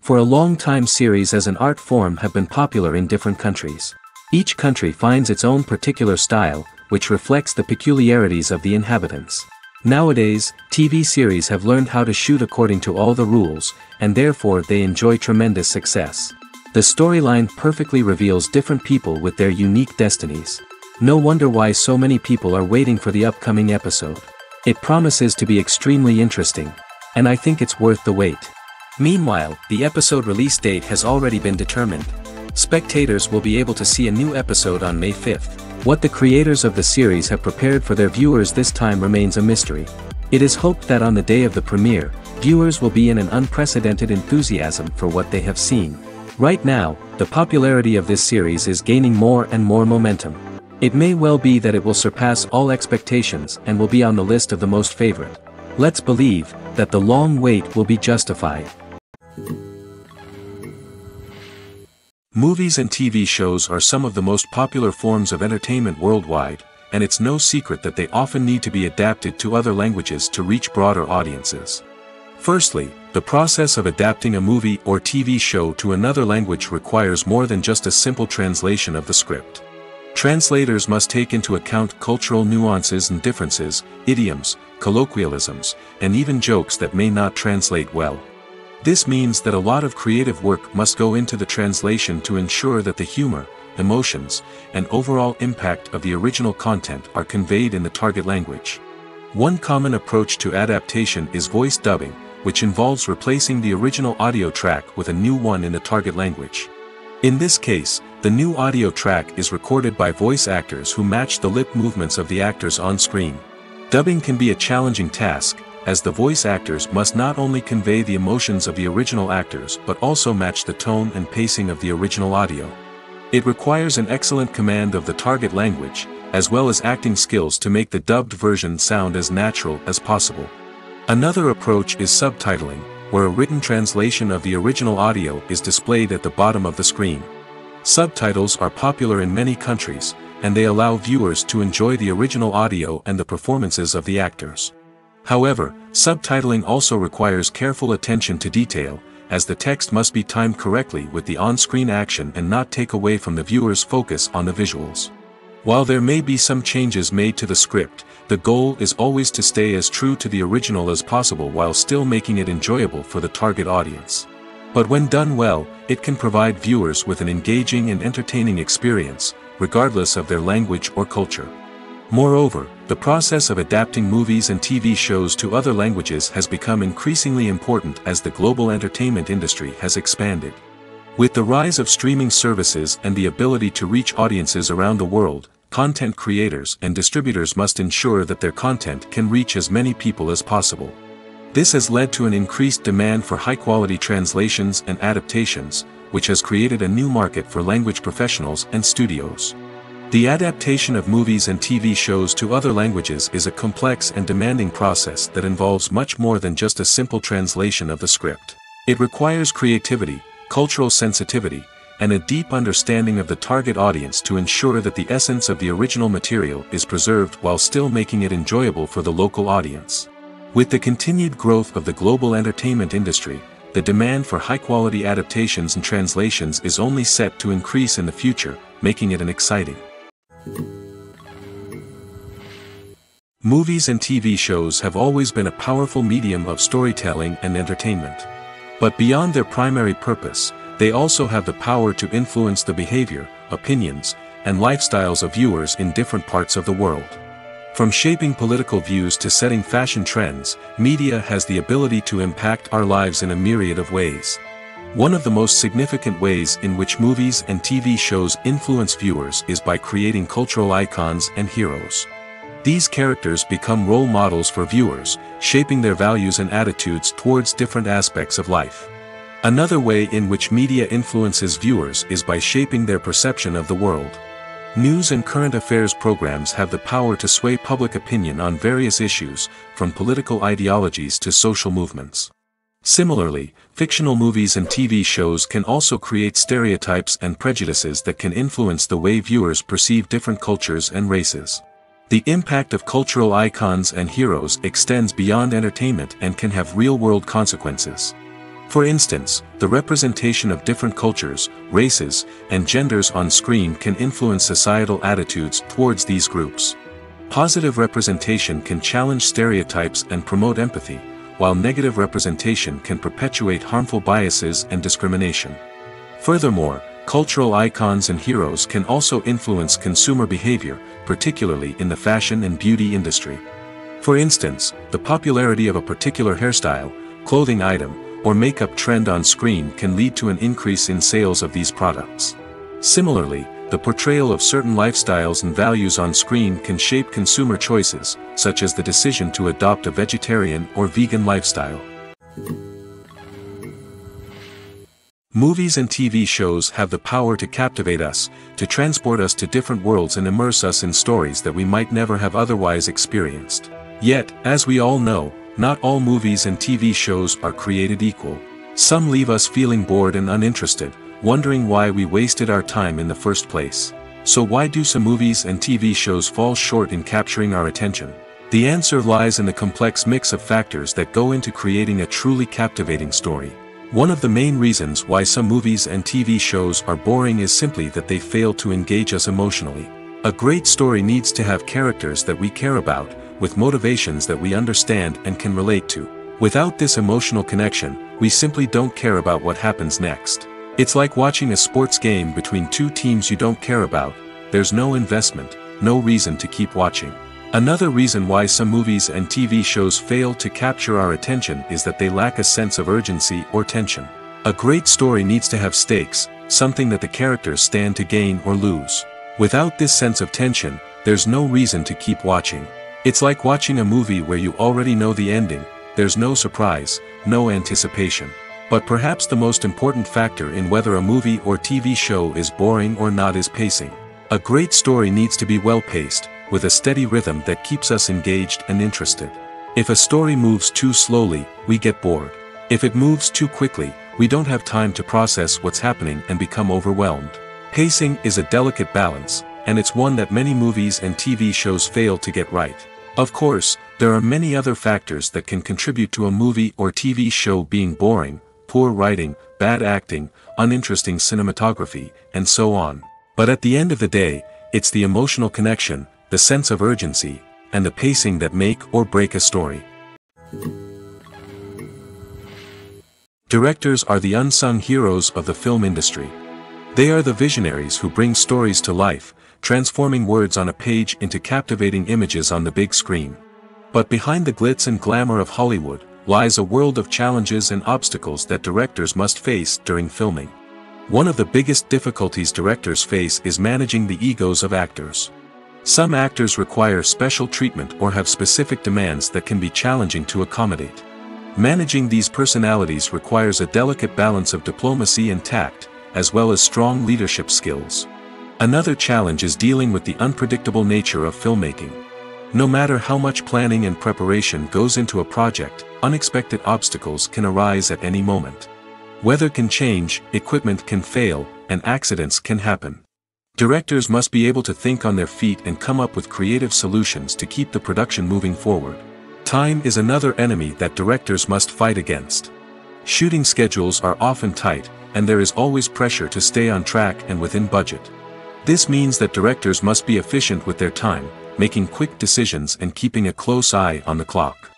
For a long time series as an art form have been popular in different countries. Each country finds its own particular style, which reflects the peculiarities of the inhabitants. Nowadays, TV series have learned how to shoot according to all the rules, and therefore they enjoy tremendous success. The storyline perfectly reveals different people with their unique destinies. No wonder why so many people are waiting for the upcoming episode. It promises to be extremely interesting. And I think it's worth the wait. Meanwhile, the episode release date has already been determined. Spectators will be able to see a new episode on May 5th. What the creators of the series have prepared for their viewers this time remains a mystery. It is hoped that on the day of the premiere, viewers will be in an unprecedented enthusiasm for what they have seen. Right now, the popularity of this series is gaining more and more momentum. It may well be that it will surpass all expectations and will be on the list of the most favorite. Let's believe that the long wait will be justified. Movies and TV shows are some of the most popular forms of entertainment worldwide, and it's no secret that they often need to be adapted to other languages to reach broader audiences. Firstly, the process of adapting a movie or TV show to another language requires more than just a simple translation of the script. Translators must take into account cultural nuances and differences, idioms, colloquialisms, and even jokes that may not translate well. This means that a lot of creative work must go into the translation to ensure that the humor, emotions, and overall impact of the original content are conveyed in the target language. One common approach to adaptation is voice dubbing, which involves replacing the original audio track with a new one in the target language. In this case, the new audio track is recorded by voice actors who match the lip movements of the actors on screen. Dubbing can be a challenging task, as the voice actors must not only convey the emotions of the original actors but also match the tone and pacing of the original audio. It requires an excellent command of the target language, as well as acting skills to make the dubbed version sound as natural as possible. Another approach is subtitling, where a written translation of the original audio is displayed at the bottom of the screen. Subtitles are popular in many countries, and they allow viewers to enjoy the original audio and the performances of the actors. However, subtitling also requires careful attention to detail, as the text must be timed correctly with the on-screen action and not take away from the viewer's focus on the visuals. While there may be some changes made to the script, the goal is always to stay as true to the original as possible while still making it enjoyable for the target audience. But when done well, it can provide viewers with an engaging and entertaining experience, regardless of their language or culture. Moreover, the process of adapting movies and TV shows to other languages has become increasingly important as the global entertainment industry has expanded. With the rise of streaming services and the ability to reach audiences around the world, content creators and distributors must ensure that their content can reach as many people as possible. This has led to an increased demand for high-quality translations and adaptations, which has created a new market for language professionals and studios. The adaptation of movies and TV shows to other languages is a complex and demanding process that involves much more than just a simple translation of the script. It requires creativity, cultural sensitivity, and a deep understanding of the target audience to ensure that the essence of the original material is preserved while still making it enjoyable for the local audience. With the continued growth of the global entertainment industry, the demand for high-quality adaptations and translations is only set to increase in the future, making it an exciting. Movies and TV shows have always been a powerful medium of storytelling and entertainment. But beyond their primary purpose, they also have the power to influence the behavior, opinions, and lifestyles of viewers in different parts of the world. From shaping political views to setting fashion trends, media has the ability to impact our lives in a myriad of ways. One of the most significant ways in which movies and TV shows influence viewers is by creating cultural icons and heroes. These characters become role models for viewers, shaping their values and attitudes towards different aspects of life. Another way in which media influences viewers is by shaping their perception of the world. News and current affairs programs have the power to sway public opinion on various issues, from political ideologies to social movements. Similarly, fictional movies and TV shows can also create stereotypes and prejudices that can influence the way viewers perceive different cultures and races. The impact of cultural icons and heroes extends beyond entertainment and can have real-world consequences. For instance, the representation of different cultures, races, and genders on screen can influence societal attitudes towards these groups. Positive representation can challenge stereotypes and promote empathy, while negative representation can perpetuate harmful biases and discrimination. Furthermore, cultural icons and heroes can also influence consumer behavior, particularly in the fashion and beauty industry. For instance, the popularity of a particular hairstyle, clothing item, or makeup trend on screen can lead to an increase in sales of these products. Similarly, the portrayal of certain lifestyles and values on screen can shape consumer choices, such as the decision to adopt a vegetarian or vegan lifestyle. Movies and TV shows have the power to captivate us, to transport us to different worlds and immerse us in stories that we might never have otherwise experienced. Yet, as we all know, not all movies and TV shows are created equal. Some leave us feeling bored and uninterested, wondering why we wasted our time in the first place. So why do some movies and TV shows fall short in capturing our attention? The answer lies in the complex mix of factors that go into creating a truly captivating story. One of the main reasons why some movies and TV shows are boring is simply that they fail to engage us emotionally. A great story needs to have characters that we care about, with motivations that we understand and can relate to. Without this emotional connection, we simply don't care about what happens next. It's like watching a sports game between two teams you don't care about. There's no investment, no reason to keep watching. Another reason why some movies and TV shows fail to capture our attention is that they lack a sense of urgency or tension. A great story needs to have stakes, something that the characters stand to gain or lose. Without this sense of tension, there's no reason to keep watching. It's like watching a movie where you already know the ending. There's no surprise, no anticipation. But perhaps the most important factor in whether a movie or TV show is boring or not is pacing. A great story needs to be well-paced, with a steady rhythm that keeps us engaged and interested. If a story moves too slowly, we get bored. If it moves too quickly, we don't have time to process what's happening and become overwhelmed. Pacing is a delicate balance, and it's one that many movies and TV shows fail to get right. Of course, there are many other factors that can contribute to a movie or TV show being boring: poor writing, bad acting, uninteresting cinematography, and so on. But at the end of the day, it's the emotional connection, the sense of urgency, and the pacing that make or break a story. Directors are the unsung heroes of the film industry. They are the visionaries who bring stories to life, transforming words on a page into captivating images on the big screen. But behind the glitz and glamour of Hollywood lies a world of challenges and obstacles that directors must face during filming. One of the biggest difficulties directors face is managing the egos of actors. Some actors require special treatment or have specific demands that can be challenging to accommodate. Managing these personalities requires a delicate balance of diplomacy and tact, as well as strong leadership skills. Another challenge is dealing with the unpredictable nature of filmmaking. No matter how much planning and preparation goes into a project, unexpected obstacles can arise at any moment. Weather can change, equipment can fail, and accidents can happen. Directors must be able to think on their feet and come up with creative solutions to keep the production moving forward. Time is another enemy that directors must fight against. Shooting schedules are often tight, and there is always pressure to stay on track and within budget. This means that directors must be efficient with their time, making quick decisions and keeping a close eye on the clock.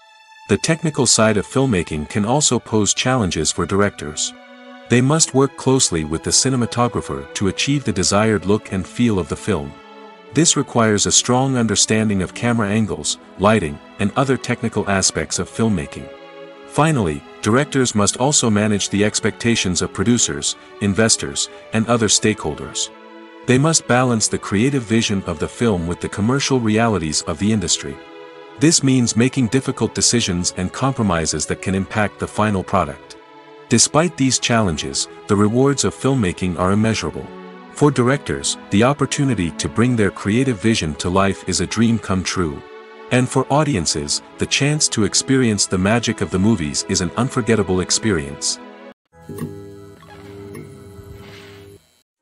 The technical side of filmmaking can also pose challenges for directors. They must work closely with the cinematographer to achieve the desired look and feel of the film. This requires a strong understanding of camera angles, lighting, and other technical aspects of filmmaking. Finally, directors must also manage the expectations of producers, investors, and other stakeholders. They must balance the creative vision of the film with the commercial realities of the industry. This means making difficult decisions and compromises that can impact the final product. Despite these challenges, the rewards of filmmaking are immeasurable. For directors, the opportunity to bring their creative vision to life is a dream come true. And for audiences, the chance to experience the magic of the movies is an unforgettable experience.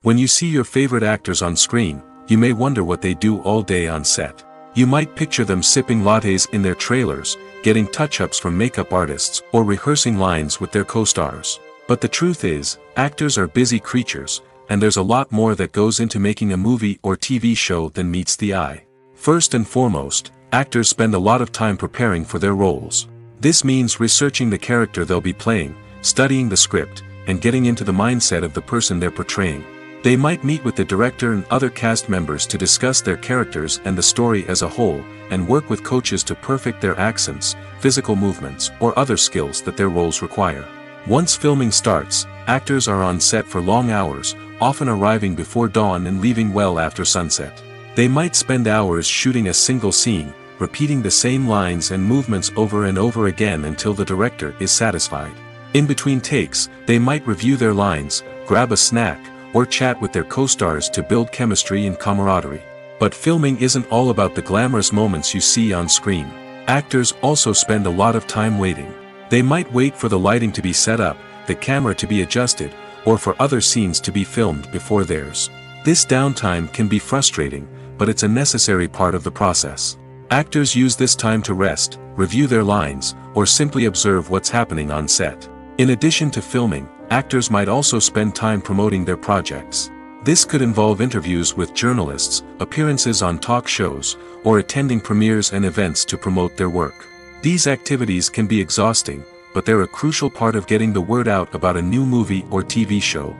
When you see your favorite actors on screen, you may wonder what they do all day on set. You might picture them sipping lattes in their trailers, getting touch-ups from makeup artists, or rehearsing lines with their co-stars. But the truth is, actors are busy creatures, and there's a lot more that goes into making a movie or TV show than meets the eye. First and foremost, actors spend a lot of time preparing for their roles. This means researching the character they'll be playing, studying the script, and getting into the mindset of the person they're portraying. They might meet with the director and other cast members to discuss their characters and the story as a whole, and work with coaches to perfect their accents, physical movements, or other skills that their roles require. Once filming starts, actors are on set for long hours, often arriving before dawn and leaving well after sunset. They might spend hours shooting a single scene, repeating the same lines and movements over and over again until the director is satisfied. In between takes, they might review their lines, grab a snack, or chat with their co-stars to build chemistry and camaraderie. But filming isn't all about the glamorous moments you see on screen. Actors also spend a lot of time waiting. They might wait for the lighting to be set up, the camera to be adjusted, or for other scenes to be filmed before theirs. This downtime can be frustrating, but it's a necessary part of the process. Actors use this time to rest, review their lines, or simply observe what's happening on set. In addition to filming, actors might also spend time promoting their projects. This could involve interviews with journalists, appearances on talk shows, or attending premieres and events to promote their work. These activities can be exhausting, but they're a crucial part of getting the word out about a new movie or TV show.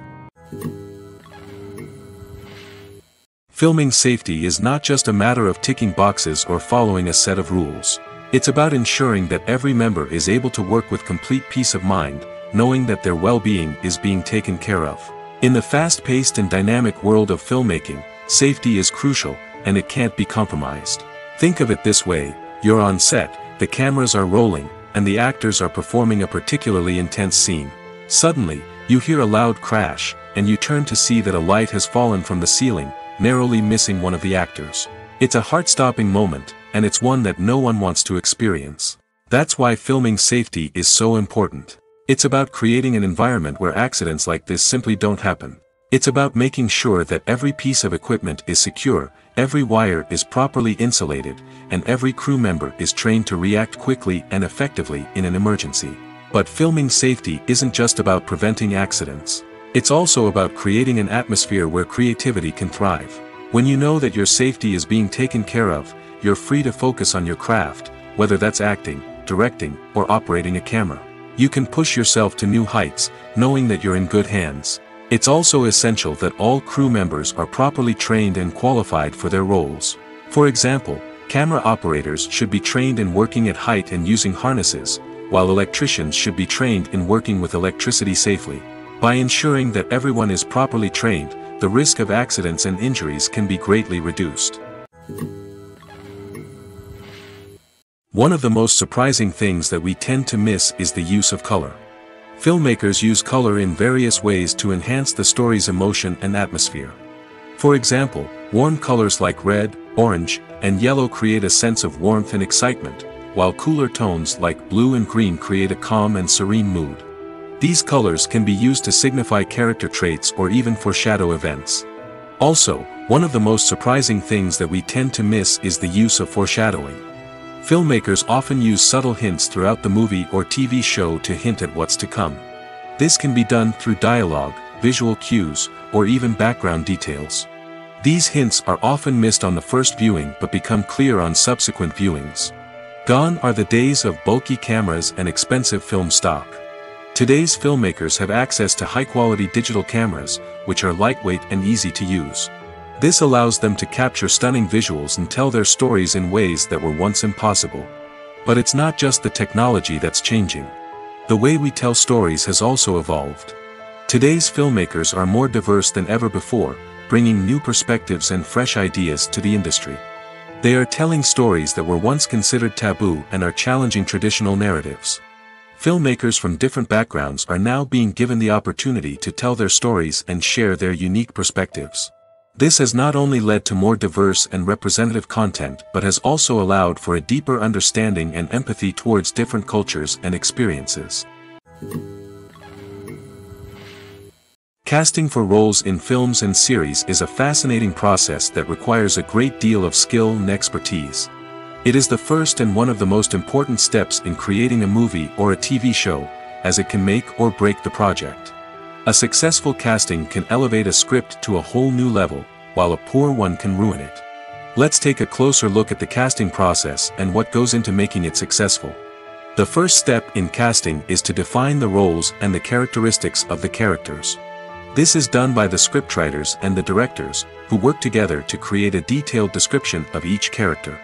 Filming safety is not just a matter of ticking boxes or following a set of rules. It's about ensuring that every member is able to work with complete peace of mind, knowing that their well-being is being taken care of. In the fast-paced and dynamic world of filmmaking, safety is crucial, and it can't be compromised. Think of it this way: you're on set, the cameras are rolling, and the actors are performing a particularly intense scene. Suddenly, you hear a loud crash, and you turn to see that a light has fallen from the ceiling, narrowly missing one of the actors. It's a heart-stopping moment, and it's one that no one wants to experience. That's why filming safety is so important. It's about creating an environment where accidents like this simply don't happen. It's about making sure that every piece of equipment is secure, every wire is properly insulated, and every crew member is trained to react quickly and effectively in an emergency. But filming safety isn't just about preventing accidents. It's also about creating an atmosphere where creativity can thrive. When you know that your safety is being taken care of, you're free to focus on your craft, whether that's acting, directing, or operating a camera. You can push yourself to new heights, knowing that you're in good hands. It's also essential that all crew members are properly trained and qualified for their roles. For example, camera operators should be trained in working at height and using harnesses, while electricians should be trained in working with electricity safely. By ensuring that everyone is properly trained, the risk of accidents and injuries can be greatly reduced. One of the most surprising things that we tend to miss is the use of color. Filmmakers use color in various ways to enhance the story's emotion and atmosphere. For example, warm colors like red, orange, and yellow create a sense of warmth and excitement, while cooler tones like blue and green create a calm and serene mood. These colors can be used to signify character traits or even foreshadow events. Also, one of the most surprising things that we tend to miss is the use of foreshadowing. Filmmakers often use subtle hints throughout the movie or TV show to hint at what's to come. This can be done through dialogue, visual cues, or even background details. These hints are often missed on the first viewing but become clear on subsequent viewings. Gone are the days of bulky cameras and expensive film stock. Today's filmmakers have access to high-quality digital cameras, which are lightweight and easy to use. This allows them to capture stunning visuals and tell their stories in ways that were once impossible. But it's not just the technology that's changing. The way we tell stories has also evolved. Today's filmmakers are more diverse than ever before, bringing new perspectives and fresh ideas to the industry. They are telling stories that were once considered taboo and are challenging traditional narratives. Filmmakers from different backgrounds are now being given the opportunity to tell their stories and share their unique perspectives. This has not only led to more diverse and representative content but has also allowed for a deeper understanding and empathy towards different cultures and experiences. Casting for roles in films and series is a fascinating process that requires a great deal of skill and expertise. It is the first and one of the most important steps in creating a movie or a TV show, as it can make or break the project. A successful casting can elevate a script to a whole new level, while a poor one can ruin it. Let's take a closer look at the casting process and what goes into making it successful. The first step in casting is to define the roles and the characteristics of the characters. This is done by the scriptwriters and the directors, who work together to create a detailed description of each character.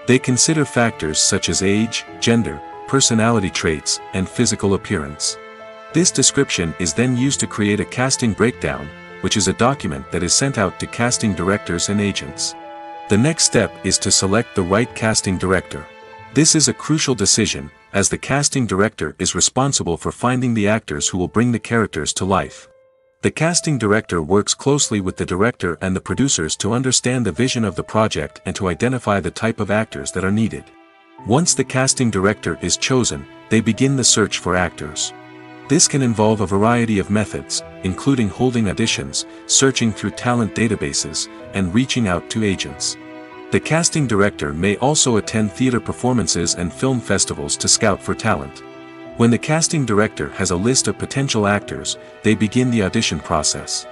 They consider factors such as age, gender, personality traits, and physical appearance. This description is then used to create a casting breakdown, which is a document that is sent out to casting directors and agents. The next step is to select the right casting director. This is a crucial decision, as the casting director is responsible for finding the actors who will bring the characters to life. The casting director works closely with the director and the producers to understand the vision of the project and to identify the type of actors that are needed. Once the casting director is chosen, they begin the search for actors. This can involve a variety of methods, including holding auditions, searching through talent databases, and reaching out to agents. The casting director may also attend theater performances and film festivals to scout for talent. When the casting director has a list of potential actors, they begin the audition process.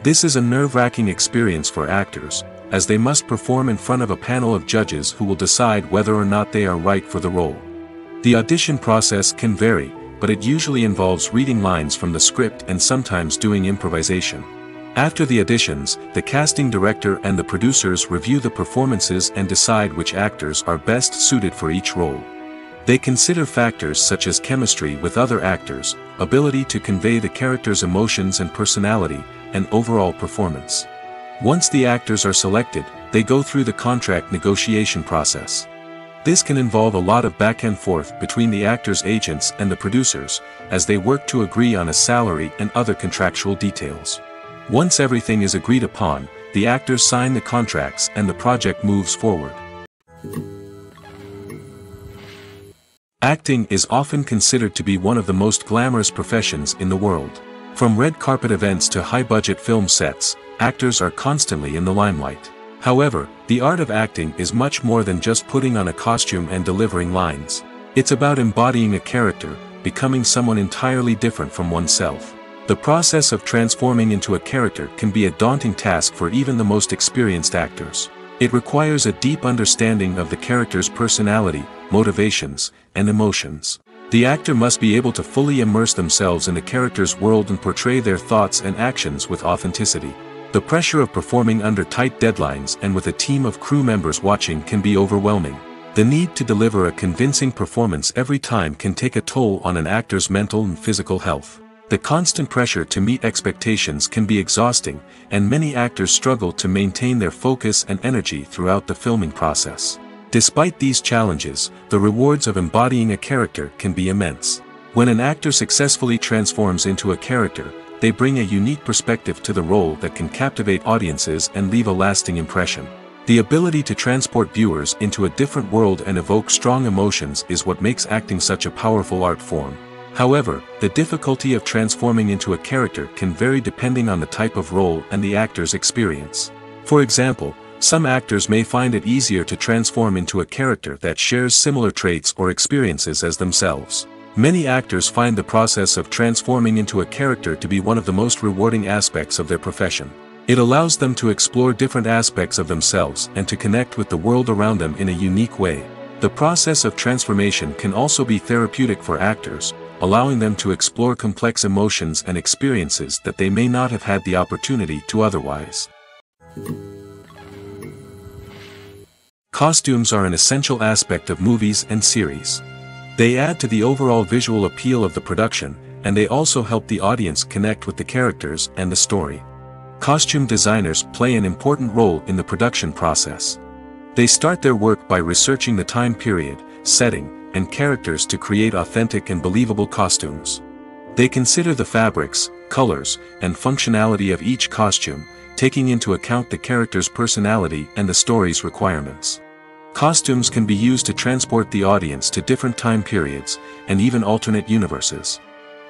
This is a nerve-wracking experience for actors, as they must perform in front of a panel of judges who will decide whether or not they are right for the role. The audition process can vary, but it usually involves reading lines from the script and sometimes doing improvisation. After the auditions, the casting director and the producers review the performances and decide which actors are best suited for each role. They consider factors such as chemistry with other actors, ability to convey the character's emotions and personality, and overall performance. Once the actors are selected, they go through the contract negotiation process. This can involve a lot of back and forth between the actors' agents and the producers, as they work to agree on a salary and other contractual details. Once everything is agreed upon, the actors sign the contracts and the project moves forward. Acting is often considered to be one of the most glamorous professions in the world. From red carpet events to high-budget film sets, actors are constantly in the limelight. However, the art of acting is much more than just putting on a costume and delivering lines. It's about embodying a character, becoming someone entirely different from oneself. The process of transforming into a character can be a daunting task for even the most experienced actors. It requires a deep understanding of the character's personality, motivations, and emotions. The actor must be able to fully immerse themselves in the character's world and portray their thoughts and actions with authenticity. The pressure of performing under tight deadlines and with a team of crew members watching can be overwhelming. The need to deliver a convincing performance every time can take a toll on an actor's mental and physical health. The constant pressure to meet expectations can be exhausting, and many actors struggle to maintain their focus and energy throughout the filming process. Despite these challenges, the rewards of embodying a character can be immense. When an actor successfully transforms into a character, they bring a unique perspective to the role that can captivate audiences and leave a lasting impression. The ability to transport viewers into a different world and evoke strong emotions is what makes acting such a powerful art form. However, the difficulty of transforming into a character can vary depending on the type of role and the actor's experience. For example, some actors may find it easier to transform into a character that shares similar traits or experiences as themselves. Many actors find the process of transforming into a character to be one of the most rewarding aspects of their profession. It allows them to explore different aspects of themselves and to connect with the world around them in a unique way. The process of transformation can also be therapeutic for actors, allowing them to explore complex emotions and experiences that they may not have had the opportunity to otherwise. Costumes are an essential aspect of movies and series. They add to the overall visual appeal of the production, and they also help the audience connect with the characters and the story. Costume designers play an important role in the production process. They start their work by researching the time period, setting, and characters to create authentic and believable costumes. They consider the fabrics, colors, and functionality of each costume, taking into account the character's personality and the story's requirements. Costumes can be used to transport the audience to different time periods, and even alternate universes.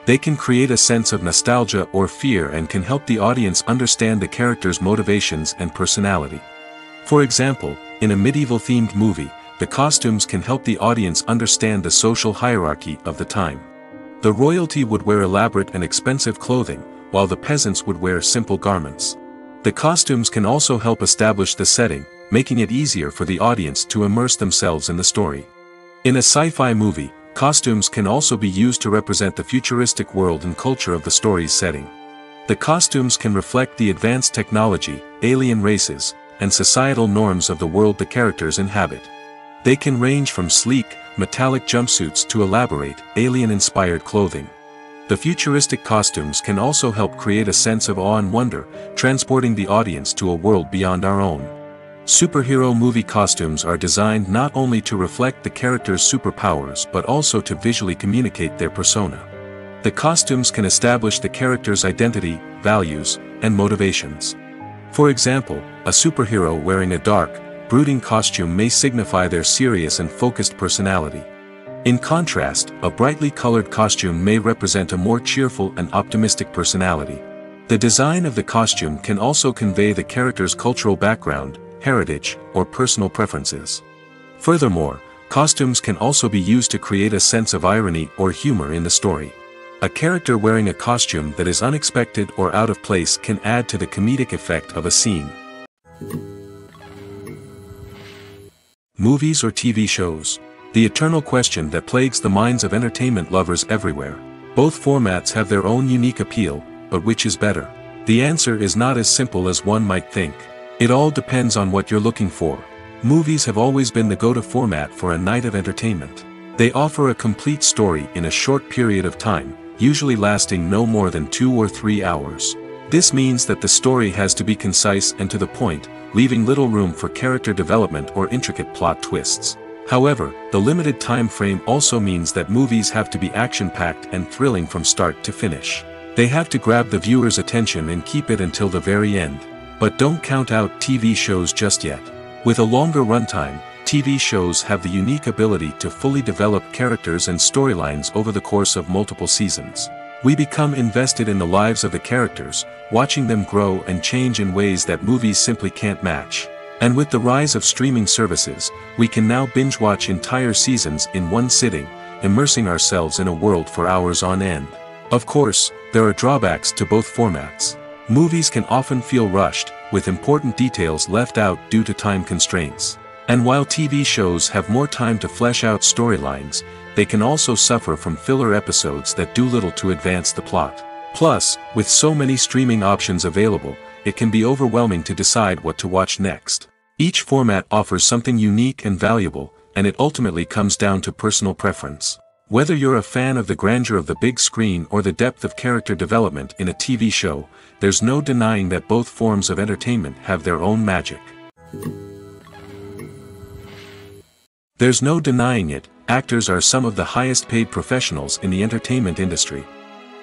They can create a sense of nostalgia or fear and can help the audience understand the character's motivations and personality. For example, in a medieval-themed movie, the costumes can help the audience understand the social hierarchy of the time. The royalty would wear elaborate and expensive clothing, while the peasants would wear simple garments. The costumes can also help establish the setting, making it easier for the audience to immerse themselves in the story. In a sci-fi movie, costumes can also be used to represent the futuristic world and culture of the story's setting. The costumes can reflect the advanced technology, alien races, and societal norms of the world the characters inhabit. They can range from sleek, metallic jumpsuits to elaborate, alien-inspired clothing. The futuristic costumes can also help create a sense of awe and wonder, transporting the audience to a world beyond our own. Superhero movie costumes are designed not only to reflect the character's superpowers but also to visually communicate their persona. The costumes can establish the character's identity, values, and motivations. For example, a superhero wearing a dark, brooding costume may signify their serious and focused personality. In contrast, a brightly colored costume may represent a more cheerful and optimistic personality. The design of the costume can also convey the character's cultural background, heritage, or personal preferences. Furthermore, costumes can also be used to create a sense of irony or humor in the story. A character wearing a costume that is unexpected or out of place can add to the comedic effect of a scene. Movies or TV shows? The eternal question that plagues the minds of entertainment lovers everywhere. Both formats have their own unique appeal, but which is better? The answer is not as simple as one might think. It all depends on what you're looking for. Movies have always been the go-to format for a night of entertainment. They offer a complete story in a short period of time, usually lasting no more than 2 or 3 hours. This means that the story has to be concise and to the point, leaving little room for character development or intricate plot twists. However, the limited time frame also means that movies have to be action-packed and thrilling from start to finish. They have to grab the viewer's attention and keep it until the very end. But don't count out TV shows just yet. With a longer runtime, TV shows have the unique ability to fully develop characters and storylines over the course of multiple seasons. We become invested in the lives of the characters, watching them grow and change in ways that movies simply can't match. And with the rise of streaming services, we can now binge-watch entire seasons in one sitting, immersing ourselves in a world for hours on end. Of course, there are drawbacks to both formats. Movies can often feel rushed, with important details left out due to time constraints. And while TV shows have more time to flesh out storylines, they can also suffer from filler episodes that do little to advance the plot. Plus, with so many streaming options available, it can be overwhelming to decide what to watch next. Each format offers something unique and valuable, and it ultimately comes down to personal preference. Whether you're a fan of the grandeur of the big screen or the depth of character development in a TV show, there's no denying that both forms of entertainment have their own magic. There's no denying it, actors are some of the highest paid professionals in the entertainment industry.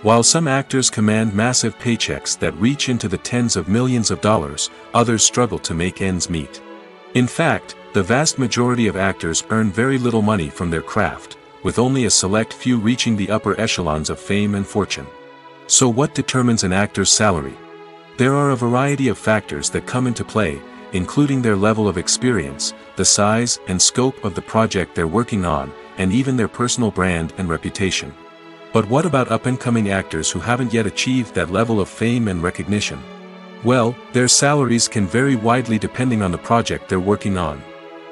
While some actors command massive paychecks that reach into the tens of millions of dollars, others struggle to make ends meet. In fact, the vast majority of actors earn very little money from their craft, with only a select few reaching the upper echelons of fame and fortune. So what determines an actor's salary? There are a variety of factors that come into play, including their level of experience, the size and scope of the project they're working on, and even their personal brand and reputation. But what about up-and-coming actors who haven't yet achieved that level of fame and recognition? Well, their salaries can vary widely depending on the project they're working on.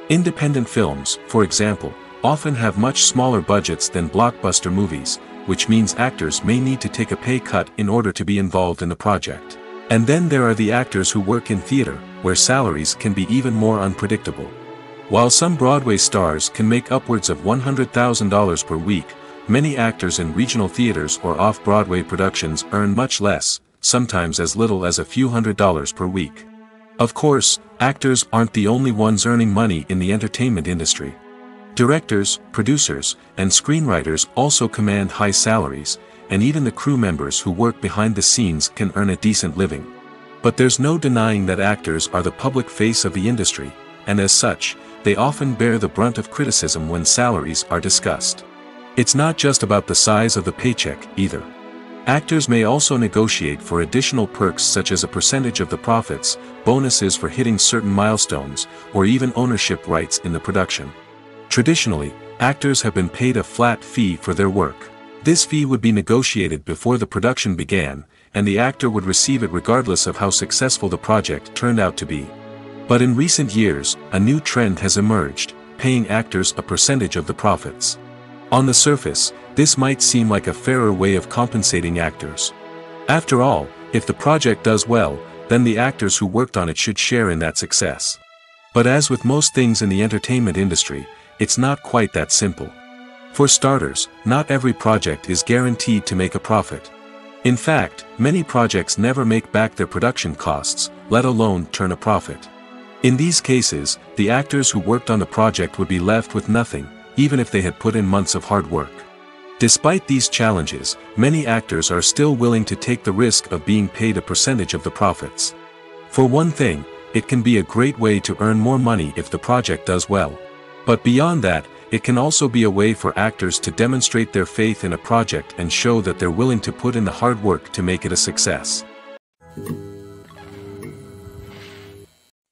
Independent films, for example, often have much smaller budgets than blockbuster movies, which means actors may need to take a pay cut in order to be involved in the project. And then there are the actors who work in theater, where salaries can be even more unpredictable. While some Broadway stars can make upwards of $100,000 per week, many actors in regional theaters or off-Broadway productions earn much less, sometimes as little as a few $100s per week. Of course, actors aren't the only ones earning money in the entertainment industry. Directors, producers, and screenwriters also command high salaries, and even the crew members who work behind the scenes can earn a decent living. But there's no denying that actors are the public face of the industry, and as such, they often bear the brunt of criticism when salaries are discussed. It's not just about the size of the paycheck, either. Actors may also negotiate for additional perks such as a percentage of the profits, bonuses for hitting certain milestones, or even ownership rights in the production. Traditionally, actors have been paid a flat fee for their work. This fee would be negotiated before the production began, and the actor would receive it regardless of how successful the project turned out to be. But in recent years, a new trend has emerged, paying actors a percentage of the profits. On the surface, this might seem like a fairer way of compensating actors. After all, if the project does well, then the actors who worked on it should share in that success. But as with most things in the entertainment industry, it's not quite that simple. For starters, not every project is guaranteed to make a profit. In fact, many projects never make back their production costs, let alone turn a profit. In these cases, the actors who worked on the project would be left with nothing, even if they had put in months of hard work. Despite these challenges, many actors are still willing to take the risk of being paid a percentage of the profits. For one thing, it can be a great way to earn more money if the project does well. But beyond that, it can also be a way for actors to demonstrate their faith in a project and show that they're willing to put in the hard work to make it a success.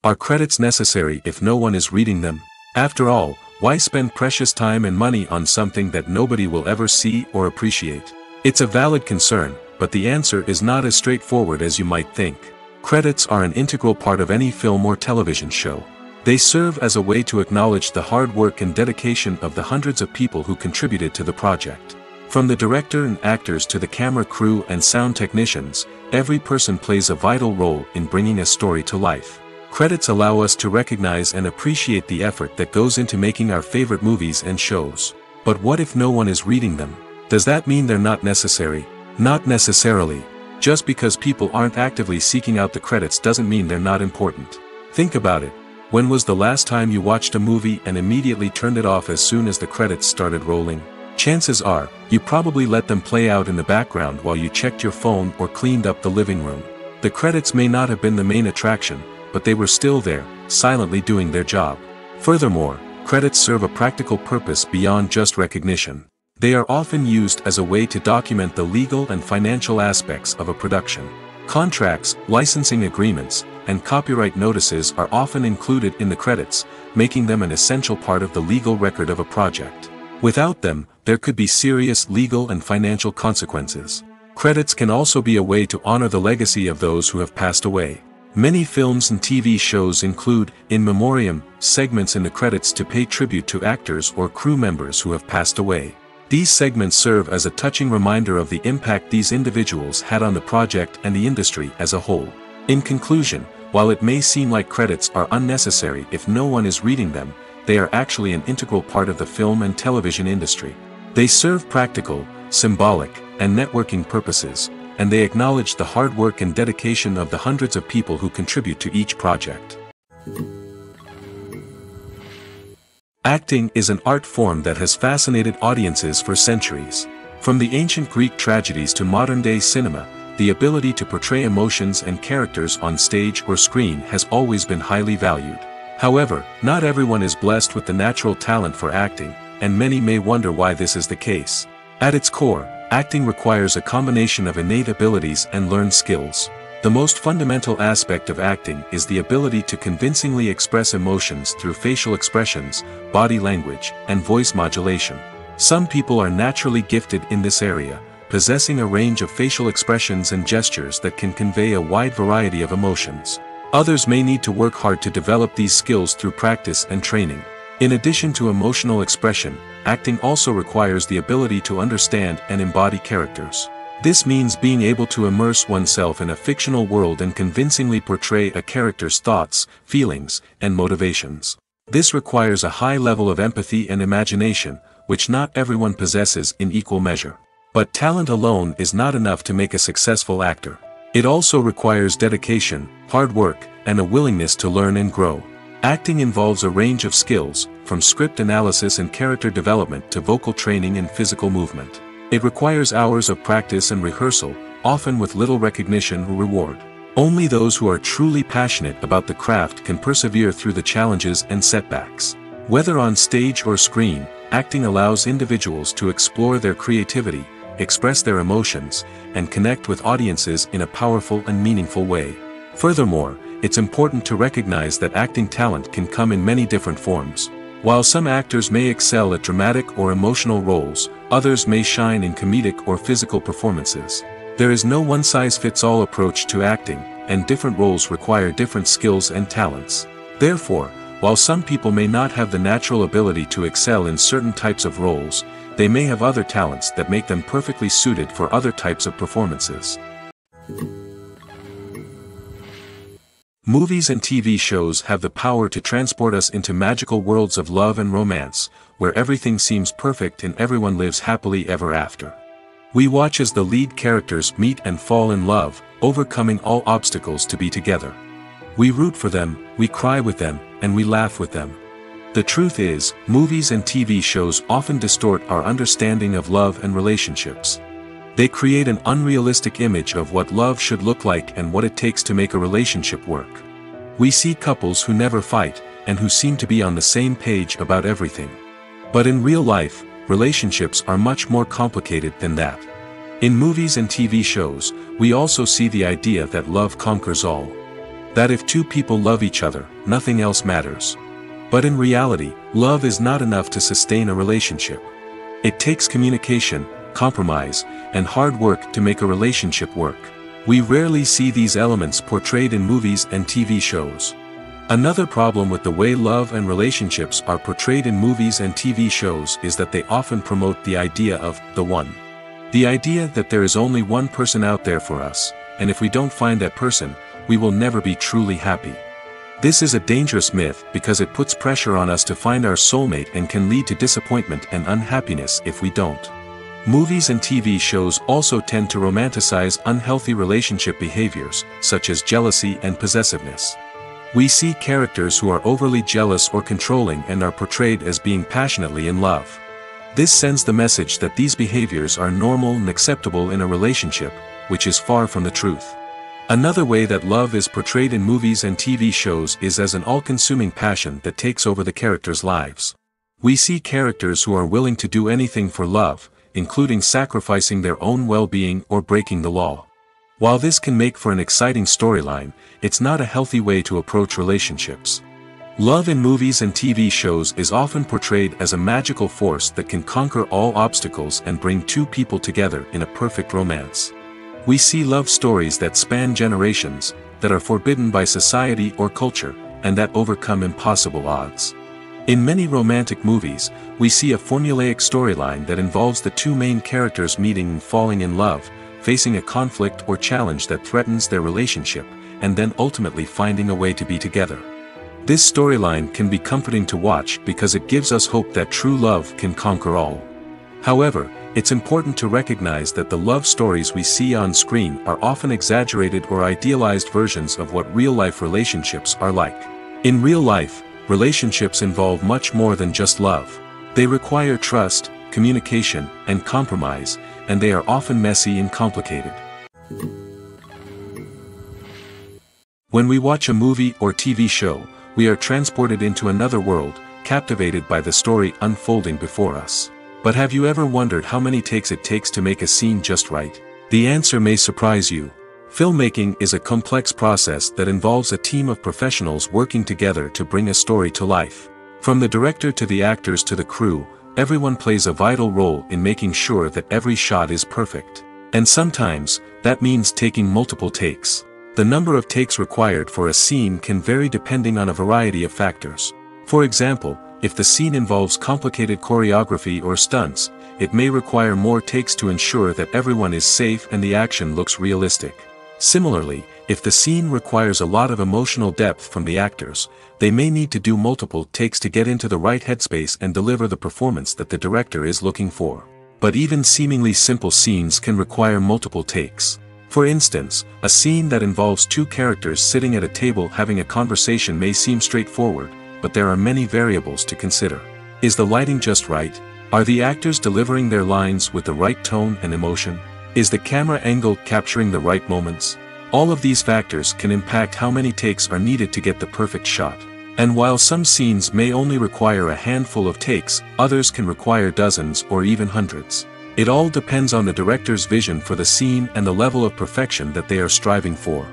Are credits necessary if no one is reading them? After all, why spend precious time and money on something that nobody will ever see or appreciate? It's a valid concern, but the answer is not as straightforward as you might think. Credits are an integral part of any film or television show. They serve as a way to acknowledge the hard work and dedication of the hundreds of people who contributed to the project. From the director and actors to the camera crew and sound technicians, every person plays a vital role in bringing a story to life. Credits allow us to recognize and appreciate the effort that goes into making our favorite movies and shows. But what if no one is reading them? Does that mean they're not necessary? Not necessarily. Just because people aren't actively seeking out the credits doesn't mean they're not important. Think about it. When was the last time you watched a movie and immediately turned it off as soon as the credits started rolling? Chances are, you probably let them play out in the background while you checked your phone or cleaned up the living room. The credits may not have been the main attraction, but they were still there, silently doing their job. Furthermore, credits serve a practical purpose beyond just recognition. They are often used as a way to document the legal and financial aspects of a production. Contracts, licensing agreements, and copyright notices are often included in the credits, making them an essential part of the legal record of a project. Without them, there could be serious legal and financial consequences. Credits can also be a way to honor the legacy of those who have passed away. Many films and TV shows include, in memoriam, segments in the credits to pay tribute to actors or crew members who have passed away. These segments serve as a touching reminder of the impact these individuals had on the project and the industry as a whole. In conclusion, while it may seem like credits are unnecessary if no one is reading them, they are actually an integral part of the film and television industry. They serve practical, symbolic, and networking purposes, and they acknowledge the hard work and dedication of the hundreds of people who contribute to each project. Acting is an art form that has fascinated audiences for centuries. From the ancient Greek tragedies to modern-day cinema, the ability to portray emotions and characters on stage or screen has always been highly valued. However, not everyone is blessed with the natural talent for acting, and many may wonder why this is the case. At its core, acting requires a combination of innate abilities and learned skills. The most fundamental aspect of acting is the ability to convincingly express emotions through facial expressions, body language, and voice modulation. Some people are naturally gifted in this area, possessing a range of facial expressions and gestures that can convey a wide variety of emotions. Others may need to work hard to develop these skills through practice and training. In addition to emotional expression, acting also requires the ability to understand and embody characters. This means being able to immerse oneself in a fictional world and convincingly portray a character's thoughts, feelings, and motivations. This requires a high level of empathy and imagination, which not everyone possesses in equal measure. But talent alone is not enough to make a successful actor. It also requires dedication, hard work, and a willingness to learn and grow. Acting involves a range of skills, from script analysis and character development to vocal training and physical movement. It requires hours of practice and rehearsal, often with little recognition or reward. Only those who are truly passionate about the craft can persevere through the challenges and setbacks. Whether on stage or screen, acting allows individuals to explore their creativity, express their emotions, and connect with audiences in a powerful and meaningful way. Furthermore, it's important to recognize that acting talent can come in many different forms. While some actors may excel at dramatic or emotional roles, others may shine in comedic or physical performances. There is no one-size-fits-all approach to acting, and different roles require different skills and talents. Therefore, while some people may not have the natural ability to excel in certain types of roles, they may have other talents that make them perfectly suited for other types of performances. Movies and TV shows have the power to transport us into magical worlds of love and romance, where everything seems perfect and everyone lives happily ever after. We watch as the lead characters meet and fall in love, overcoming all obstacles to be together. We root for them, we cry with them, and we laugh with them. The truth is, movies and TV shows often distort our understanding of love and relationships. They create an unrealistic image of what love should look like and what it takes to make a relationship work. We see couples who never fight, and who seem to be on the same page about everything. But in real life, relationships are much more complicated than that. In movies and TV shows, we also see the idea that love conquers all. That if two people love each other, nothing else matters. But in reality, love is not enough to sustain a relationship. It takes communication, compromise, and hard work to make a relationship work. We rarely see these elements portrayed in movies and TV shows. Another problem with the way love and relationships are portrayed in movies and TV shows is that they often promote the idea of the one. The idea that there is only one person out there for us, and if we don't find that person, we will never be truly happy. This is a dangerous myth because it puts pressure on us to find our soulmate and can lead to disappointment and unhappiness if we don't. Movies and TV shows also tend to romanticize unhealthy relationship behaviors, such as jealousy and possessiveness. We see characters who are overly jealous or controlling and are portrayed as being passionately in love. This sends the message that these behaviors are normal and acceptable in a relationship, which is far from the truth. Another way that love is portrayed in movies and TV shows is as an all-consuming passion that takes over the characters' lives. We see characters who are willing to do anything for love, including sacrificing their own well-being or breaking the law. While this can make for an exciting storyline, it's not a healthy way to approach relationships. Love in movies and TV shows is often portrayed as a magical force that can conquer all obstacles and bring two people together in a perfect romance. We see love stories that span generations, that are forbidden by society or culture, and that overcome impossible odds. In many romantic movies, we see a formulaic storyline that involves the two main characters meeting and falling in love, facing a conflict or challenge that threatens their relationship, and then ultimately finding a way to be together. This storyline can be comforting to watch because it gives us hope that true love can conquer all. However, it's important to recognize that the love stories we see on screen are often exaggerated or idealized versions of what real-life relationships are like. In real life, relationships involve much more than just love. They require trust, communication, and compromise, and they are often messy and complicated. When we watch a movie or TV show, we are transported into another world, captivated by the story unfolding before us. But have you ever wondered how many takes it takes to make a scene just right? The answer may surprise you. Filmmaking is a complex process that involves a team of professionals working together to bring a story to life. From the director to the actors to the crew, everyone plays a vital role in making sure that every shot is perfect. And sometimes, that means taking multiple takes. The number of takes required for a scene can vary depending on a variety of factors. For example, if the scene involves complicated choreography or stunts, it may require more takes to ensure that everyone is safe and the action looks realistic. Similarly, if the scene requires a lot of emotional depth from the actors, they may need to do multiple takes to get into the right headspace and deliver the performance that the director is looking for. But even seemingly simple scenes can require multiple takes. For instance, a scene that involves two characters sitting at a table having a conversation may seem straightforward, but there are many variables to consider. Is the lighting just right? Are the actors delivering their lines with the right tone and emotion? Is the camera angle capturing the right moments? All of these factors can impact how many takes are needed to get the perfect shot. And while some scenes may only require a handful of takes, others can require dozens or even hundreds. It all depends on the director's vision for the scene and the level of perfection that they are striving for.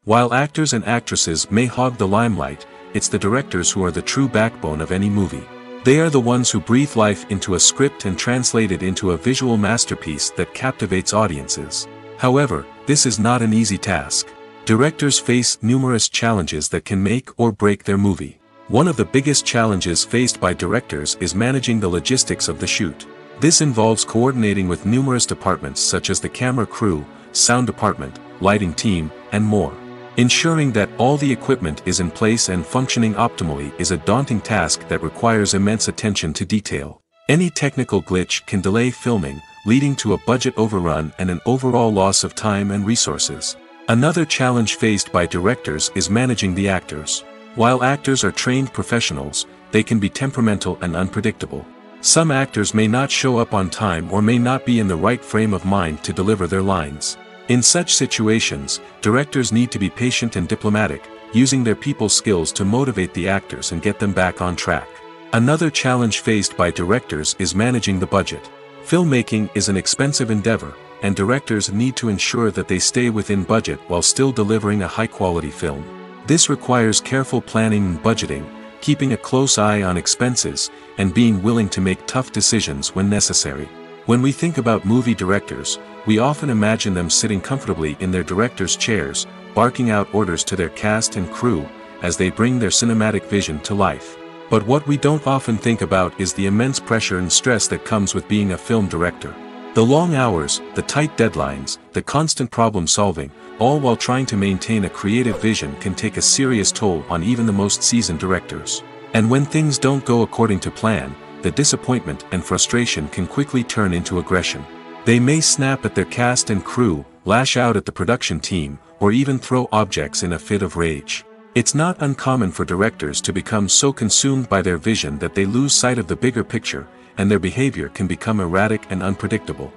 While actors and actresses may hog the limelight, it's the directors who are the true backbone of any movie. They are the ones who breathe life into a script and translate it into a visual masterpiece that captivates audiences. However, this is not an easy task. Directors face numerous challenges that can make or break their movie. One of the biggest challenges faced by directors is managing the logistics of the shoot. This involves coordinating with numerous departments such as the camera crew, sound department, lighting team, and more. Ensuring that all the equipment is in place and functioning optimally is a daunting task that requires immense attention to detail. Any technical glitch can delay filming, leading to a budget overrun and an overall loss of time and resources. Another challenge faced by directors is managing the actors. While actors are trained professionals, they can be temperamental and unpredictable. Some actors may not show up on time or may not be in the right frame of mind to deliver their lines. In such situations, directors need to be patient and diplomatic, using their people skills to motivate the actors and get them back on track. Another challenge faced by directors is managing the budget. Filmmaking is an expensive endeavor, and directors need to ensure that they stay within budget while still delivering a high-quality film. This requires careful planning and budgeting, keeping a close eye on expenses, and being willing to make tough decisions when necessary. When we think about movie directors, we often imagine them sitting comfortably in their director's chairs, barking out orders to their cast and crew, as they bring their cinematic vision to life. But what we don't often think about is the immense pressure and stress that comes with being a film director. The long hours, the tight deadlines, the constant problem solving, all while trying to maintain a creative vision can take a serious toll on even the most seasoned directors. And when things don't go according to plan, the disappointment and frustration can quickly turn into aggression. They may snap at their cast and crew, lash out at the production team, or even throw objects in a fit of rage. It's not uncommon for directors to become so consumed by their vision that they lose sight of the bigger picture, and their behavior can become erratic and unpredictable.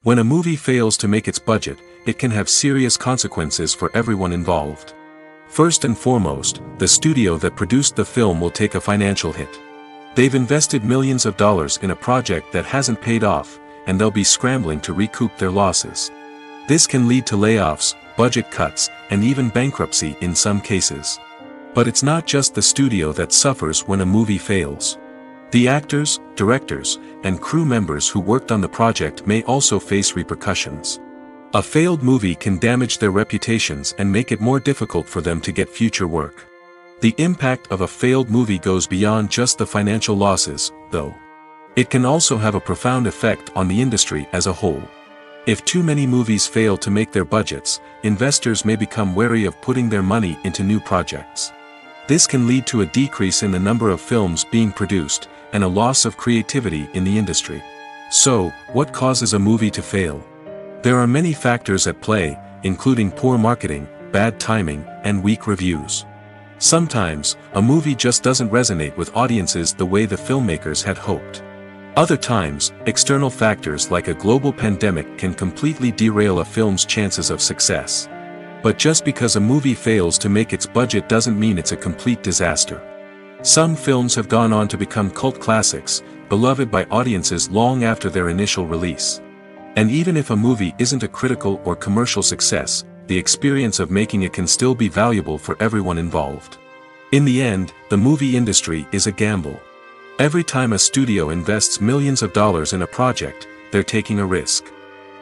When a movie fails to make its budget, it can have serious consequences for everyone involved. First and foremost, the studio that produced the film will take a financial hit. They've invested millions of dollars in a project that hasn't paid off, and they'll be scrambling to recoup their losses. This can lead to layoffs, budget cuts, and even bankruptcy in some cases. But it's not just the studio that suffers when a movie fails. The actors, directors, and crew members who worked on the project may also face repercussions. A failed movie can damage their reputations and make it more difficult for them to get future work. The impact of a failed movie goes beyond just the financial losses, though. It can also have a profound effect on the industry as a whole. If too many movies fail to make their budgets, investors may become wary of putting their money into new projects. This can lead to a decrease in the number of films being produced, and a loss of creativity in the industry. So, what causes a movie to fail? There are many factors at play, including poor marketing, bad timing, and weak reviews. Sometimes, a movie just doesn't resonate with audiences the way the filmmakers had hoped. Other times, external factors like a global pandemic can completely derail a film's chances of success. But just because a movie fails to make its budget doesn't mean it's a complete disaster. Some films have gone on to become cult classics, beloved by audiences long after their initial release. And even if a movie isn't a critical or commercial success, the experience of making it can still be valuable for everyone involved. In the end, the movie industry is a gamble. Every time a studio invests millions of dollars in a project, they're taking a risk.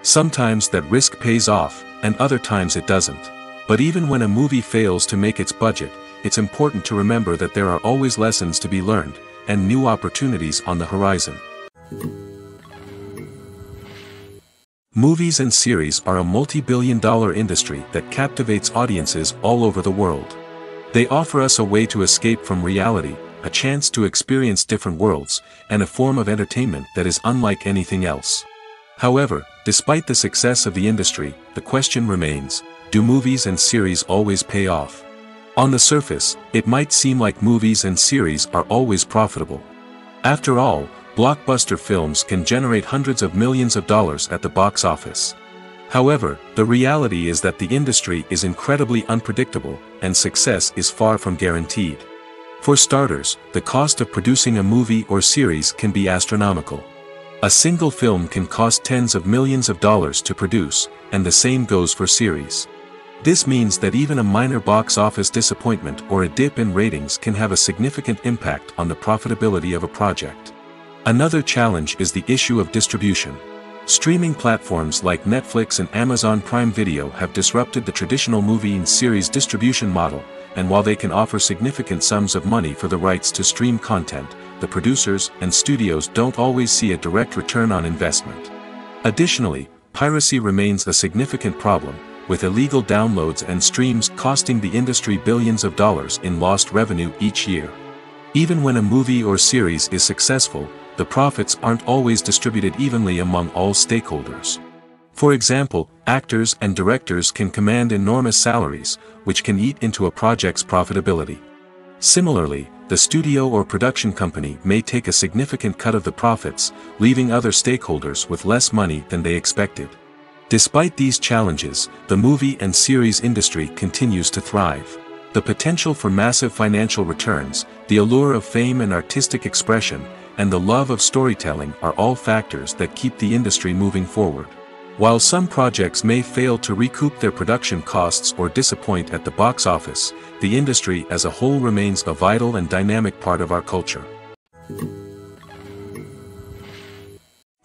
Sometimes that risk pays off, and other times it doesn't. But even when a movie fails to make its budget, it's important to remember that there are always lessons to be learned, and new opportunities on the horizon. Movies and series are a multi-billion-dollar industry that captivates audiences all over the world. They offer us a way to escape from reality, a chance to experience different worlds, and a form of entertainment that is unlike anything else. However, despite the success of the industry, the question remains, do movies and series always pay off? On the surface, it might seem like movies and series are always profitable. After all, blockbuster films can generate hundreds of millions of dollars at the box office. However, the reality is that the industry is incredibly unpredictable, and success is far from guaranteed. For starters, the cost of producing a movie or series can be astronomical. A single film can cost tens of millions of dollars to produce, and the same goes for series. This means that even a minor box office disappointment or a dip in ratings can have a significant impact on the profitability of a project. Another challenge is the issue of distribution. Streaming platforms like Netflix and Amazon Prime Video have disrupted the traditional movie and series distribution model, and while they can offer significant sums of money for the rights to stream content, the producers and studios don't always see a direct return on investment. Additionally, piracy remains a significant problem, with illegal downloads and streams costing the industry billions of dollars in lost revenue each year. Even when a movie or series is successful, the profits aren't always distributed evenly among all stakeholders. For example, actors and directors can command enormous salaries, which can eat into a project's profitability. Similarly, the studio or production company may take a significant cut of the profits, leaving other stakeholders with less money than they expected. Despite these challenges, the movie and series industry continues to thrive. The potential for massive financial returns, the allure of fame and artistic expression, and the love of storytelling are all factors that keep the industry moving forward. While some projects may fail to recoup their production costs or disappoint at the box office, the industry as a whole remains a vital and dynamic part of our culture.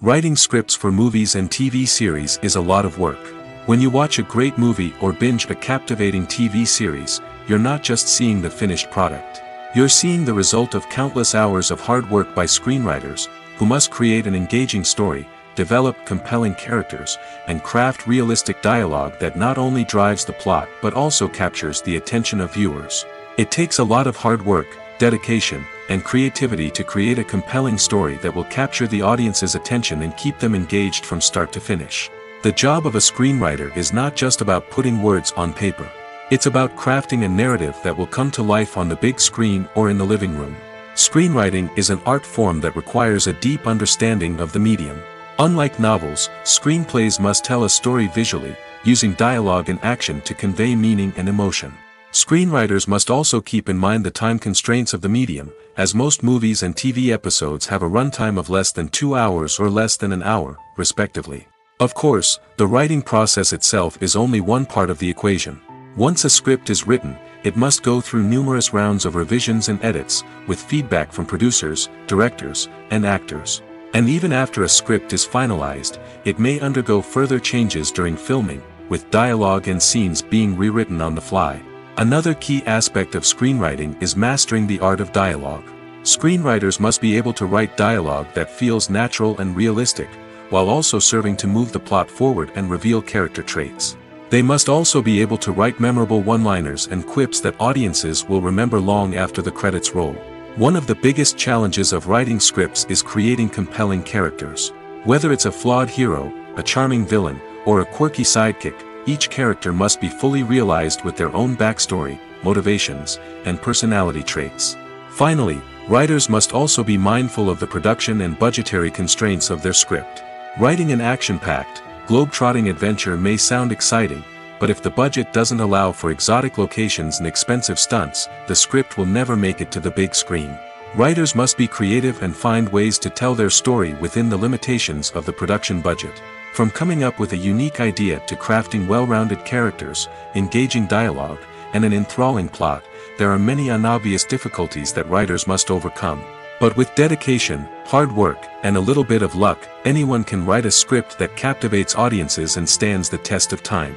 Writing scripts for movies and TV series is a lot of work. When you watch a great movie or binge a captivating TV series, you're not just seeing the finished product. You're seeing the result of countless hours of hard work by screenwriters, who must create an engaging story, develop compelling characters, and craft realistic dialogue that not only drives the plot but also captures the attention of viewers. It takes a lot of hard work, dedication, and creativity to create a compelling story that will capture the audience's attention and keep them engaged from start to finish. The job of a screenwriter is not just about putting words on paper. It's about crafting a narrative that will come to life on the big screen or in the living room. Screenwriting is an art form that requires a deep understanding of the medium. Unlike novels, screenplays must tell a story visually, using dialogue and action to convey meaning and emotion. Screenwriters must also keep in mind the time constraints of the medium, as most movies and TV episodes have a runtime of less than 2 hours or less than an hour, respectively. Of course, the writing process itself is only one part of the equation. Once a script is written, it must go through numerous rounds of revisions and edits, with feedback from producers, directors, and actors. And even after a script is finalized, it may undergo further changes during filming, with dialogue and scenes being rewritten on the fly. Another key aspect of screenwriting is mastering the art of dialogue. Screenwriters must be able to write dialogue that feels natural and realistic, while also serving to move the plot forward and reveal character traits. They must also be able to write memorable one-liners and quips that audiences will remember long after the credits roll. One of the biggest challenges of writing scripts is creating compelling characters. Whether it's a flawed hero, a charming villain, or a quirky sidekick, each character must be fully realized with their own backstory, motivations, and personality traits. Finally, writers must also be mindful of the production and budgetary constraints of their script. Writing an action-packed, globe-trotting adventure may sound exciting, but if the budget doesn't allow for exotic locations and expensive stunts, the script will never make it to the big screen. Writers must be creative and find ways to tell their story within the limitations of the production budget. From coming up with a unique idea to crafting well-rounded characters, engaging dialogue, and an enthralling plot, there are many unobvious difficulties that writers must overcome. But with dedication, hard work, and a little bit of luck, anyone can write a script that captivates audiences and stands the test of time.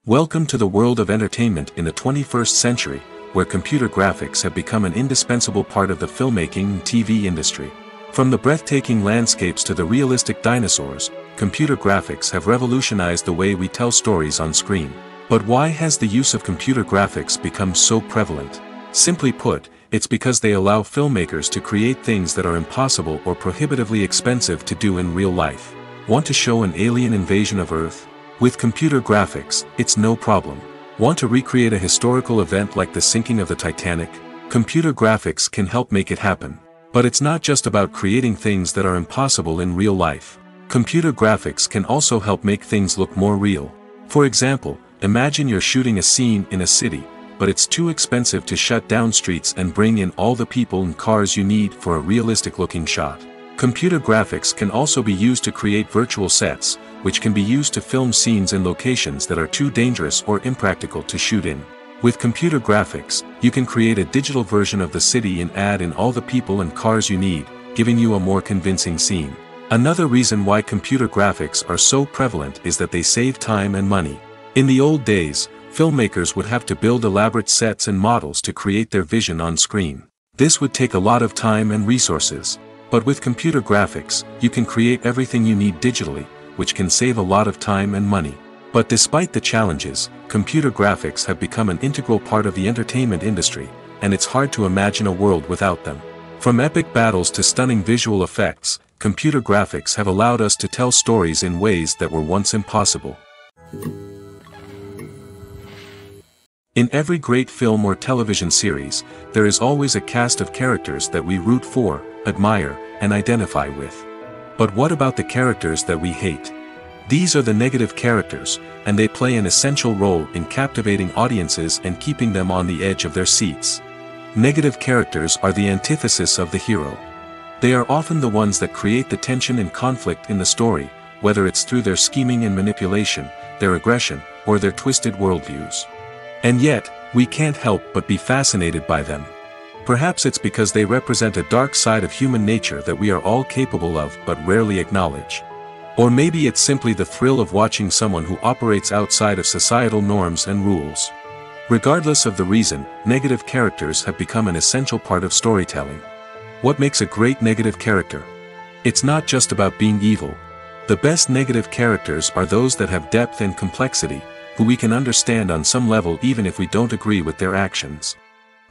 Welcome to the world of entertainment in the 21st century, where computer graphics have become an indispensable part of the filmmaking and TV industry. From the breathtaking landscapes to the realistic dinosaurs, computer graphics have revolutionized the way we tell stories on screen. But why has the use of computer graphics become so prevalent? Simply put, it's because they allow filmmakers to create things that are impossible or prohibitively expensive to do in real life. Want to show an alien invasion of Earth? With computer graphics, it's no problem. Want to recreate a historical event like the sinking of the Titanic? Computer graphics can help make it happen. But it's not just about creating things that are impossible in real life. Computer graphics can also help make things look more real. For example, imagine you're shooting a scene in a city, but it's too expensive to shut down streets and bring in all the people and cars you need for a realistic-looking shot. Computer graphics can also be used to create virtual sets, which can be used to film scenes in locations that are too dangerous or impractical to shoot in. With computer graphics, you can create a digital version of the city and add in all the people and cars you need, giving you a more convincing scene. Another reason why computer graphics are so prevalent is that they save time and money. In the old days, filmmakers would have to build elaborate sets and models to create their vision on screen. This would take a lot of time and resources. But with computer graphics, you can create everything you need digitally, which can save a lot of time and money. But despite the challenges, computer graphics have become an integral part of the entertainment industry, and it's hard to imagine a world without them. From epic battles to stunning visual effects, computer graphics have allowed us to tell stories in ways that were once impossible. In every great film or television series, there is always a cast of characters that we root for, admire, and identify with. But what about the characters that we hate? These are the negative characters, and they play an essential role in captivating audiences and keeping them on the edge of their seats. Negative characters are the antithesis of the hero. They are often the ones that create the tension and conflict in the story, whether it's through their scheming and manipulation, their aggression, or their twisted worldviews. And yet, we can't help but be fascinated by them. Perhaps it's because they represent a dark side of human nature that we are all capable of but rarely acknowledge. Or maybe it's simply the thrill of watching someone who operates outside of societal norms and rules. Regardless of the reason, negative characters have become an essential part of storytelling. What makes a great negative character? It's not just about being evil. The best negative characters are those that have depth and complexity, who we can understand on some level even if we don't agree with their actions.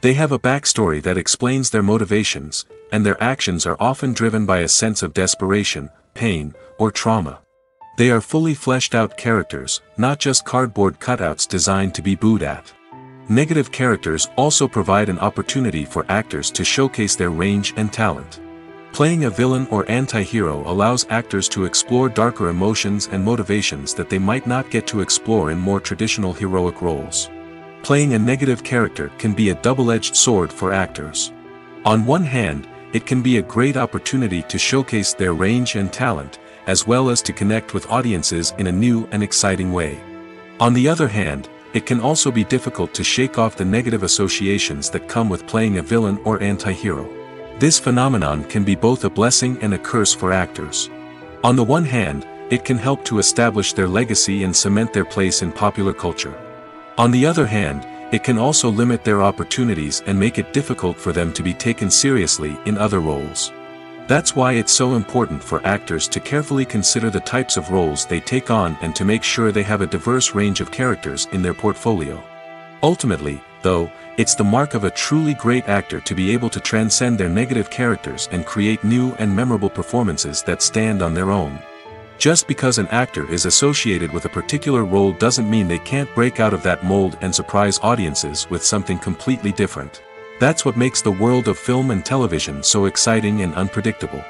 They have a backstory that explains their motivations, and their actions are often driven by a sense of desperation, pain, or trauma. They are fully fleshed out characters, not just cardboard cutouts designed to be booed at. Negative characters also provide an opportunity for actors to showcase their range and talent. Playing a villain or anti-hero allows actors to explore darker emotions and motivations that they might not get to explore in more traditional heroic roles. Playing a negative character can be a double-edged sword for actors. On one hand, it can be a great opportunity to showcase their range and talent, as well as to connect with audiences in a new and exciting way. On the other hand, it can also be difficult to shake off the negative associations that come with playing a villain or anti-hero. This phenomenon can be both a blessing and a curse for actors. On the one hand, it can help to establish their legacy and cement their place in popular culture. On the other hand, it can also limit their opportunities and make it difficult for them to be taken seriously in other roles. That's why it's so important for actors to carefully consider the types of roles they take on and to make sure they have a diverse range of characters in their portfolio. Ultimately, though, it's the mark of a truly great actor to be able to transcend their negative characters and create new and memorable performances that stand on their own. Just because an actor is associated with a particular role doesn't mean they can't break out of that mold and surprise audiences with something completely different. That's what makes the world of film and television so exciting and unpredictable.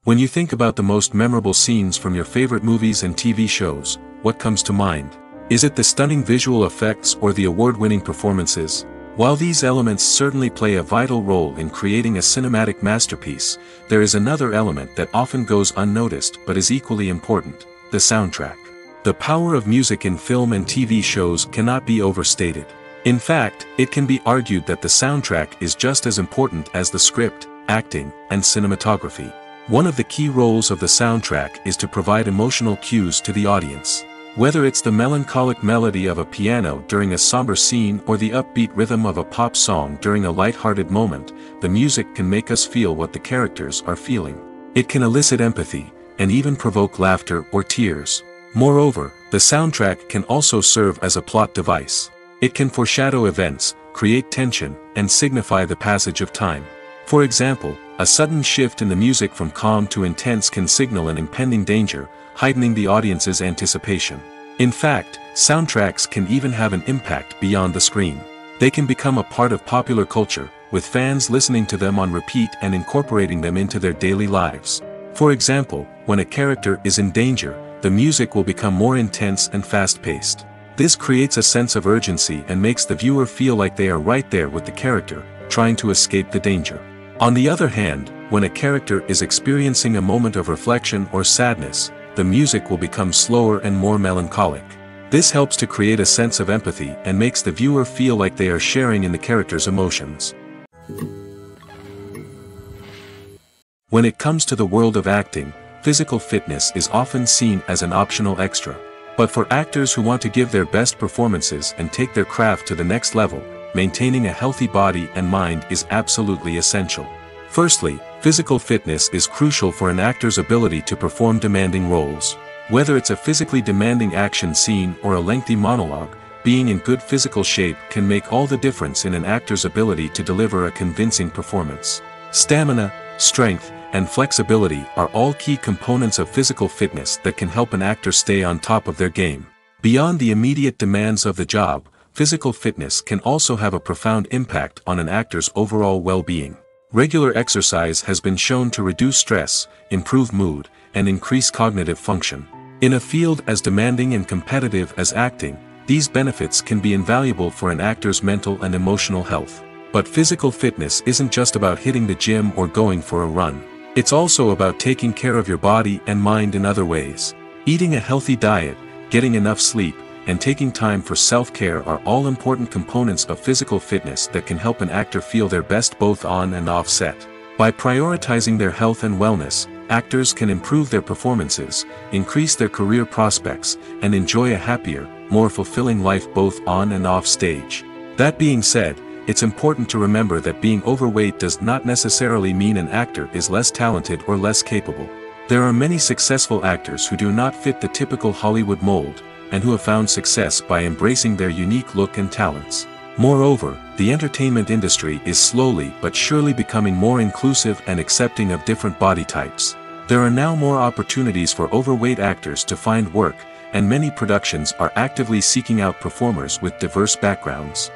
When you think about the most memorable scenes from your favorite movies and TV shows, what comes to mind? Is it the stunning visual effects or the award-winning performances? While these elements certainly play a vital role in creating a cinematic masterpiece, there is another element that often goes unnoticed but is equally important: the soundtrack. The power of music in film and TV shows cannot be overstated. In fact, it can be argued that the soundtrack is just as important as the script, acting, and cinematography. One of the key roles of the soundtrack is to provide emotional cues to the audience. Whether it's the melancholic melody of a piano during a somber scene or the upbeat rhythm of a pop song during a light-hearted moment, the music can make us feel what the characters are feeling. It can elicit empathy, and even provoke laughter or tears. Moreover, the soundtrack can also serve as a plot device. It can foreshadow events, create tension, and signify the passage of time. For example, a sudden shift in the music from calm to intense can signal an impending danger, heightening the audience's anticipation. In fact, soundtracks can even have an impact beyond the screen. They can become a part of popular culture, with fans listening to them on repeat and incorporating them into their daily lives. For example, when a character is in danger, the music will become more intense and fast-paced. This creates a sense of urgency and makes the viewer feel like they are right there with the character, trying to escape the danger. On the other hand, when a character is experiencing a moment of reflection or sadness, the music will become slower and more melancholic. This helps to create a sense of empathy and makes the viewer feel like they are sharing in the character's emotions. When it comes to the world of acting, physical fitness is often seen as an optional extra. But for actors who want to give their best performances and take their craft to the next level, maintaining a healthy body and mind is absolutely essential. Firstly, physical fitness is crucial for an actor's ability to perform demanding roles. Whether it's a physically demanding action scene or a lengthy monologue, being in good physical shape can make all the difference in an actor's ability to deliver a convincing performance. Stamina, strength, and flexibility are all key components of physical fitness that can help an actor stay on top of their game. Beyond the immediate demands of the job, physical fitness can also have a profound impact on an actor's overall well-being. Regular exercise has been shown to reduce stress, improve mood, and increase cognitive function. In a field as demanding and competitive as acting, these benefits can be invaluable for an actor's mental and emotional health. But physical fitness isn't just about hitting the gym or going for a run. It's also about taking care of your body and mind in other ways. Eating a healthy diet, getting enough sleep, and taking time for self-care are all important components of physical fitness that can help an actor feel their best both on and off set. By prioritizing their health and wellness, actors can improve their performances, increase their career prospects, and enjoy a happier, more fulfilling life both on and off stage. That being said, it's important to remember that being overweight does not necessarily mean an actor is less talented or less capable. There are many successful actors who do not fit the typical Hollywood mold, and who have found success by embracing their unique look and talents. Moreover, the entertainment industry is slowly but surely becoming more inclusive and accepting of different body types. There are now more opportunities for overweight actors to find work, and many productions are actively seeking out performers with diverse backgrounds.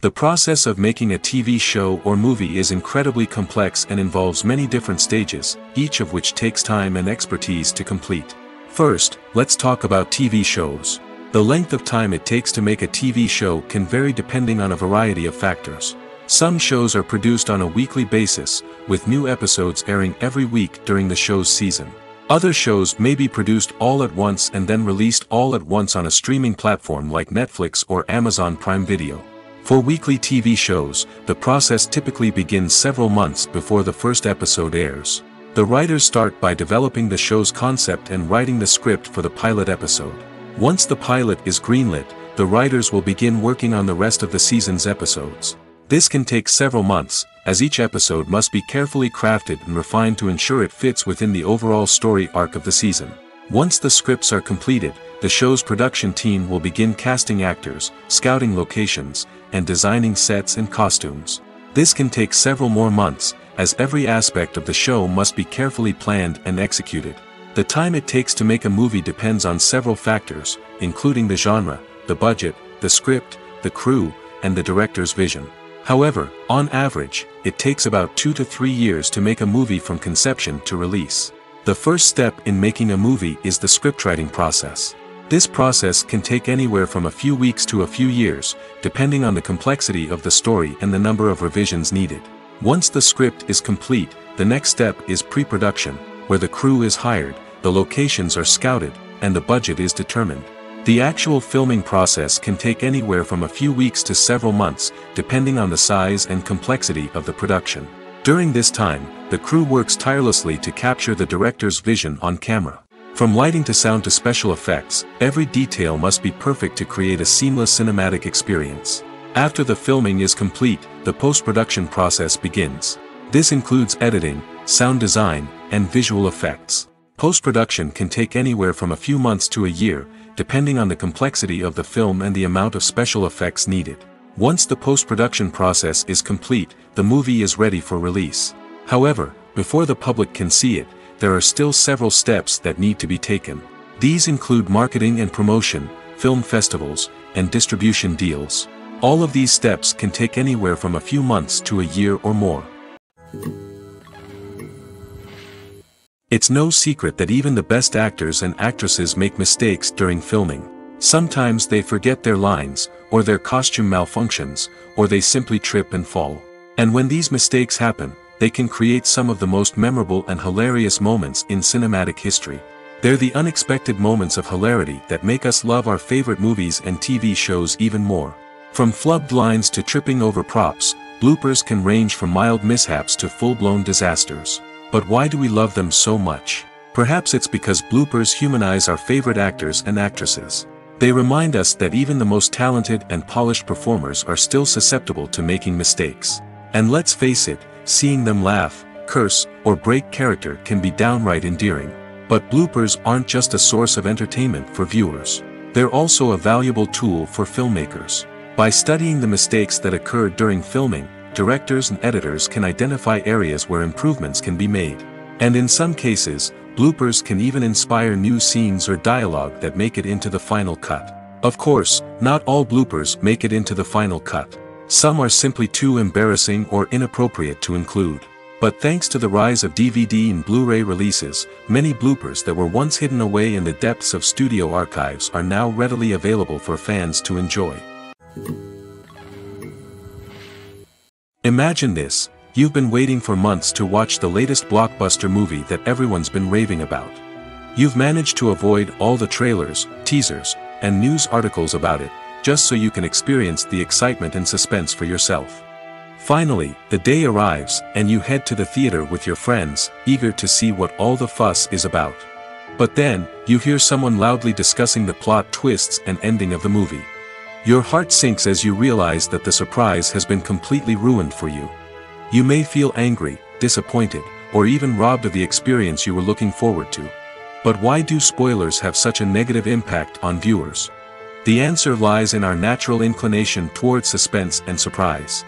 The process of making a TV show or movie is incredibly complex and involves many different stages, each of which takes time and expertise to complete. First, let's talk about TV shows. The length of time it takes to make a TV show can vary depending on a variety of factors. Some shows are produced on a weekly basis, with new episodes airing every week during the show's season. Other shows may be produced all at once and then released all at once on a streaming platform like Netflix or Amazon Prime Video. For weekly TV shows, the process typically begins several months before the first episode airs. The writers start by developing the show's concept and writing the script for the pilot episode. Once the pilot is greenlit, the writers will begin working on the rest of the season's episodes. This can take several months, as each episode must be carefully crafted and refined to ensure it fits within the overall story arc of the season. Once the scripts are completed, the show's production team will begin casting actors, scouting locations, and designing sets and costumes. This can take several more months, as every aspect of the show must be carefully planned and executed. The time it takes to make a movie depends on several factors, including the genre, the budget, the script, the crew, and the director's vision. However, on average, it takes about 2 to 3 years to make a movie from conception to release. The first step in making a movie is the scriptwriting process. This process can take anywhere from a few weeks to a few years, depending on the complexity of the story and the number of revisions needed. Once the script is complete, the next step is pre-production, where the crew is hired, the locations are scouted, and the budget is determined. The actual filming process can take anywhere from a few weeks to several months, depending on the size and complexity of the production. During this time, the crew works tirelessly to capture the director's vision on camera. From lighting to sound to special effects, every detail must be perfect to create a seamless cinematic experience. After the filming is complete, the post-production process begins. This includes editing, sound design, and visual effects. Post-production can take anywhere from a few months to a year, depending on the complexity of the film and the amount of special effects needed. Once the post-production process is complete, the movie is ready for release. However, before the public can see it, there are still several steps that need to be taken. These include marketing and promotion, film festivals, and distribution deals. All of these steps can take anywhere from a few months to a year or more. It's no secret that even the best actors and actresses make mistakes during filming. Sometimes they forget their lines, or their costume malfunctions, or they simply trip and fall. And when these mistakes happen, they can create some of the most memorable and hilarious moments in cinematic history. They're the unexpected moments of hilarity that make us love our favorite movies and TV shows even more. From flubbed lines to tripping over props, bloopers can range from mild mishaps to full-blown disasters. But why do we love them so much? Perhaps it's because bloopers humanize our favorite actors and actresses. They remind us that even the most talented and polished performers are still susceptible to making mistakes. And let's face it, seeing them laugh, curse, or break character can be downright endearing. But bloopers aren't just a source of entertainment for viewers. They're also a valuable tool for filmmakers. By studying the mistakes that occurred during filming, directors and editors can identify areas where improvements can be made. And in some cases, bloopers can even inspire new scenes or dialogue that make it into the final cut. Of course, not all bloopers make it into the final cut. Some are simply too embarrassing or inappropriate to include. But thanks to the rise of DVD and Blu-ray releases, many bloopers that were once hidden away in the depths of studio archives are now readily available for fans to enjoy. Imagine this: you've been waiting for months to watch the latest blockbuster movie that everyone's been raving about. You've managed to avoid all the trailers, teasers, and news articles about it, just so you can experience the excitement and suspense for yourself. Finally, the day arrives, and you head to the theater with your friends, eager to see what all the fuss is about. But then, you hear someone loudly discussing the plot twists and ending of the movie. Your heart sinks as you realize that the surprise has been completely ruined for you. You may feel angry, disappointed, or even robbed of the experience you were looking forward to. But why do spoilers have such a negative impact on viewers? The answer lies in our natural inclination towards suspense and surprise.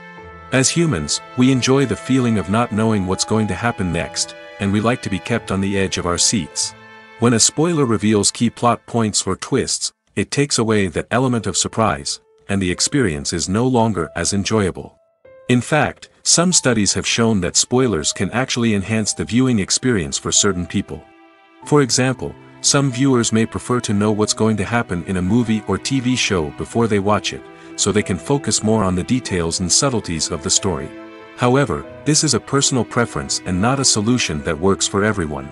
As humans, we enjoy the feeling of not knowing what's going to happen next, and we like to be kept on the edge of our seats. When a spoiler reveals key plot points or twists, it takes away that element of surprise, and the experience is no longer as enjoyable. In fact, some studies have shown that spoilers can actually enhance the viewing experience for certain people. For example, some viewers may prefer to know what's going to happen in a movie or TV show before they watch it, so they can focus more on the details and subtleties of the story. However, this is a personal preference and not a solution that works for everyone.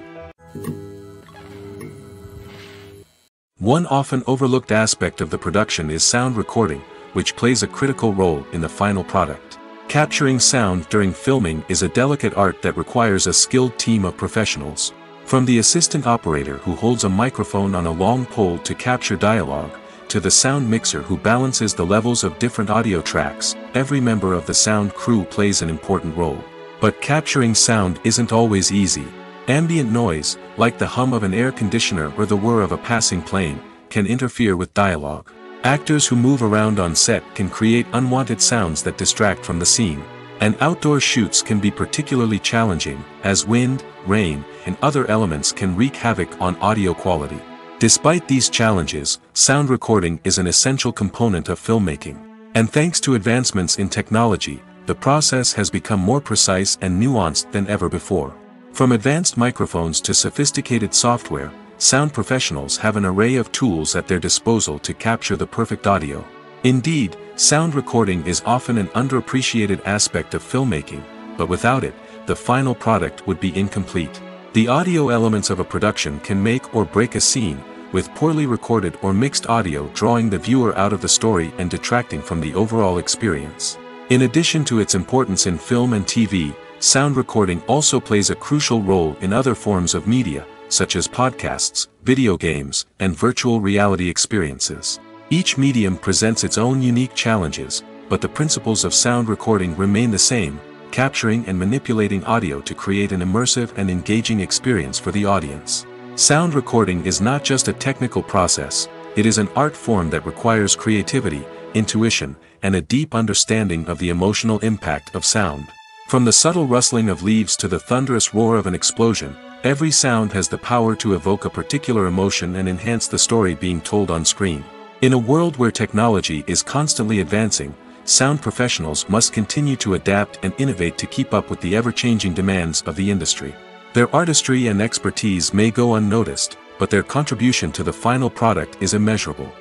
One often overlooked aspect of the production is sound recording, which plays a critical role in the final product. Capturing sound during filming is a delicate art that requires a skilled team of professionals. From the assistant operator who holds a microphone on a long pole to capture dialogue, to the sound mixer who balances the levels of different audio tracks, every member of the sound crew plays an important role. But capturing sound isn't always easy. Ambient noise, like the hum of an air conditioner or the whir of a passing plane, can interfere with dialogue. Actors who move around on set can create unwanted sounds that distract from the scene. And outdoor shoots can be particularly challenging, as wind, rain, and other elements can wreak havoc on audio quality. Despite these challenges, sound recording is an essential component of filmmaking. And thanks to advancements in technology, the process has become more precise and nuanced than ever before. From advanced microphones to sophisticated software, sound professionals have an array of tools at their disposal to capture the perfect audio. Indeed, sound recording is often an underappreciated aspect of filmmaking, but without it, the final product would be incomplete. The audio elements of a production can make or break a scene, with poorly recorded or mixed audio drawing the viewer out of the story and detracting from the overall experience. In addition to its importance in film and TV, sound recording also plays a crucial role in other forms of media, such as podcasts, video games, and virtual reality experiences. Each medium presents its own unique challenges, but the principles of sound recording remain the same: capturing and manipulating audio to create an immersive and engaging experience for the audience. Sound recording is not just a technical process, it is an art form that requires creativity, intuition, and a deep understanding of the emotional impact of sound. From the subtle rustling of leaves to the thunderous roar of an explosion, every sound has the power to evoke a particular emotion and enhance the story being told on screen. In a world where technology is constantly advancing, sound professionals must continue to adapt and innovate to keep up with the ever-changing demands of the industry. Their artistry and expertise may go unnoticed, but their contribution to the final product is immeasurable.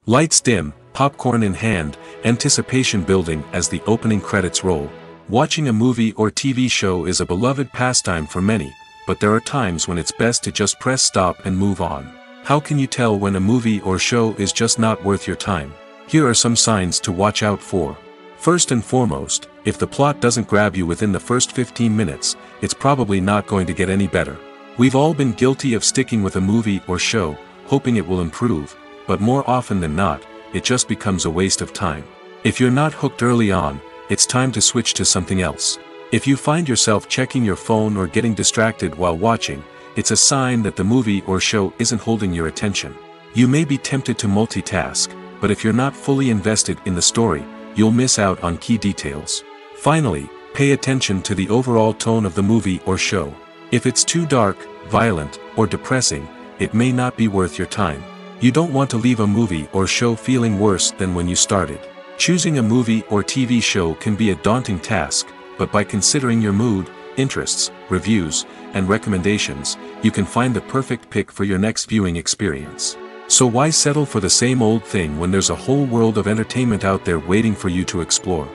Lights dim, popcorn in hand, anticipation building as the opening credits roll. Watching a movie or TV show is a beloved pastime for many, but there are times when it's best to just press stop and move on. How can you tell when a movie or show is just not worth your time? Here are some signs to watch out for. First and foremost, if the plot doesn't grab you within the first 15 minutes, it's probably not going to get any better. We've all been guilty of sticking with a movie or show, hoping it will improve, but more often than not, it just becomes a waste of time. If you're not hooked early on, it's time to switch to something else. If you find yourself checking your phone or getting distracted while watching, it's a sign that the movie or show isn't holding your attention. You may be tempted to multitask, but if you're not fully invested in the story, you'll miss out on key details. Finally, pay attention to the overall tone of the movie or show. If it's too dark, violent, or depressing, it may not be worth your time. You don't want to leave a movie or show feeling worse than when you started. Choosing a movie or TV show can be a daunting task, but by considering your mood, interests, reviews, and recommendations, you can find the perfect pick for your next viewing experience. So why settle for the same old thing when there's a whole world of entertainment out there waiting for you to explore?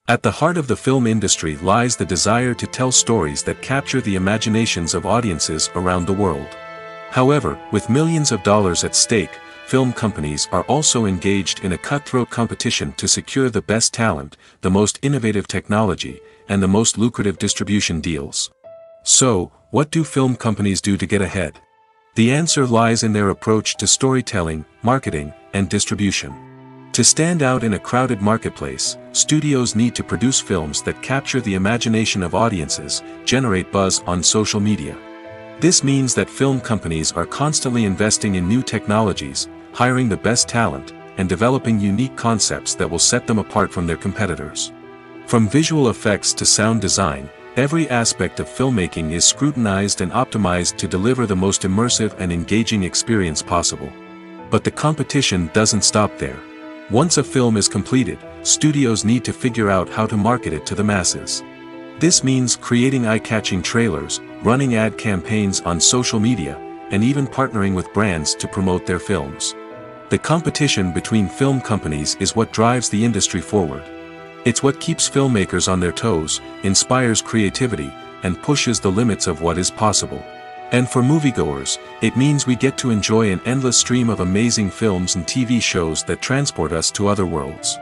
At the heart of the film industry lies the desire to tell stories that capture the imaginations of audiences around the world. However, with millions of dollars at stake, film companies are also engaged in a cutthroat competition to secure the best talent, the most innovative technology, and the most lucrative distribution deals. So, what do film companies do to get ahead? The answer lies in their approach to storytelling, marketing, and distribution. To stand out in a crowded marketplace, studios need to produce films that capture the imagination of audiences, generate buzz on social media. This means that film companies are constantly investing in new technologies, hiring the best talent, and developing unique concepts that will set them apart from their competitors. From visual effects to sound design, every aspect of filmmaking is scrutinized and optimized to deliver the most immersive and engaging experience possible. But the competition doesn't stop there. Once a film is completed, studios need to figure out how to market it to the masses. This means creating eye-catching trailers, running ad campaigns on social media, and even partnering with brands to promote their films. The competition between film companies is what drives the industry forward. It's what keeps filmmakers on their toes, inspires creativity, and pushes the limits of what is possible. And for moviegoers, it means we get to enjoy an endless stream of amazing films and TV shows that transport us to other worlds.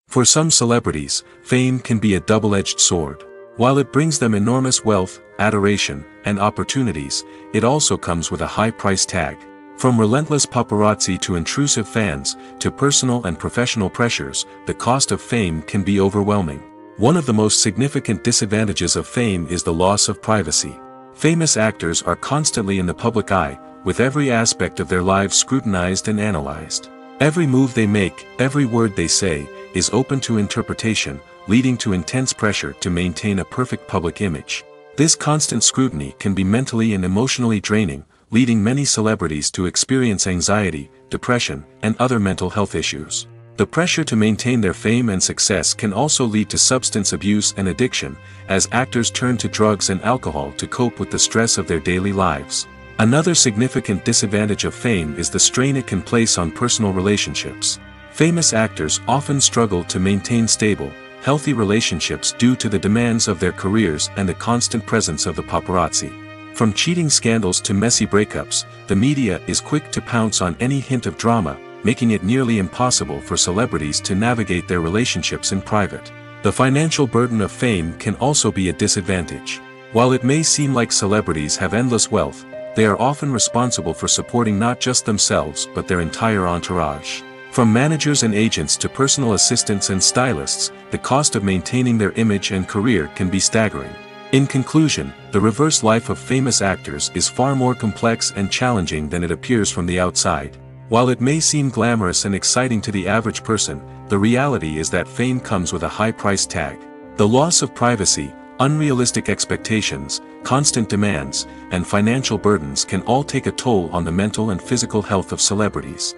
For some celebrities, fame can be a double-edged sword. While it brings them enormous wealth, adoration, and opportunities, it also comes with a high price tag. From relentless paparazzi to intrusive fans, to personal and professional pressures, the cost of fame can be overwhelming. One of the most significant disadvantages of fame is the loss of privacy. Famous actors are constantly in the public eye, with every aspect of their lives scrutinized and analyzed. Every move they make, every word they say, is open to interpretation, leading to intense pressure to maintain a perfect public image. This constant scrutiny can be mentally and emotionally draining, leading many celebrities to experience anxiety, depression, and other mental health issues. The pressure to maintain their fame and success can also lead to substance abuse and addiction, as actors turn to drugs and alcohol to cope with the stress of their daily lives. Another significant disadvantage of fame is the strain it can place on personal relationships. Famous actors often struggle to maintain stable, healthy relationships due to the demands of their careers and the constant presence of the paparazzi. From cheating scandals to messy breakups, the media is quick to pounce on any hint of drama, making it nearly impossible for celebrities to navigate their relationships in private. The financial burden of fame can also be a disadvantage. While it may seem like celebrities have endless wealth, they are often responsible for supporting not just themselves but their entire entourage. From managers and agents to personal assistants and stylists, the cost of maintaining their image and career can be staggering. In conclusion, the reverse life of famous actors is far more complex and challenging than it appears from the outside. While it may seem glamorous and exciting to the average person, the reality is that fame comes with a high price tag. The loss of privacy, unrealistic expectations, constant demands, and financial burdens can all take a toll on the mental and physical health of celebrities.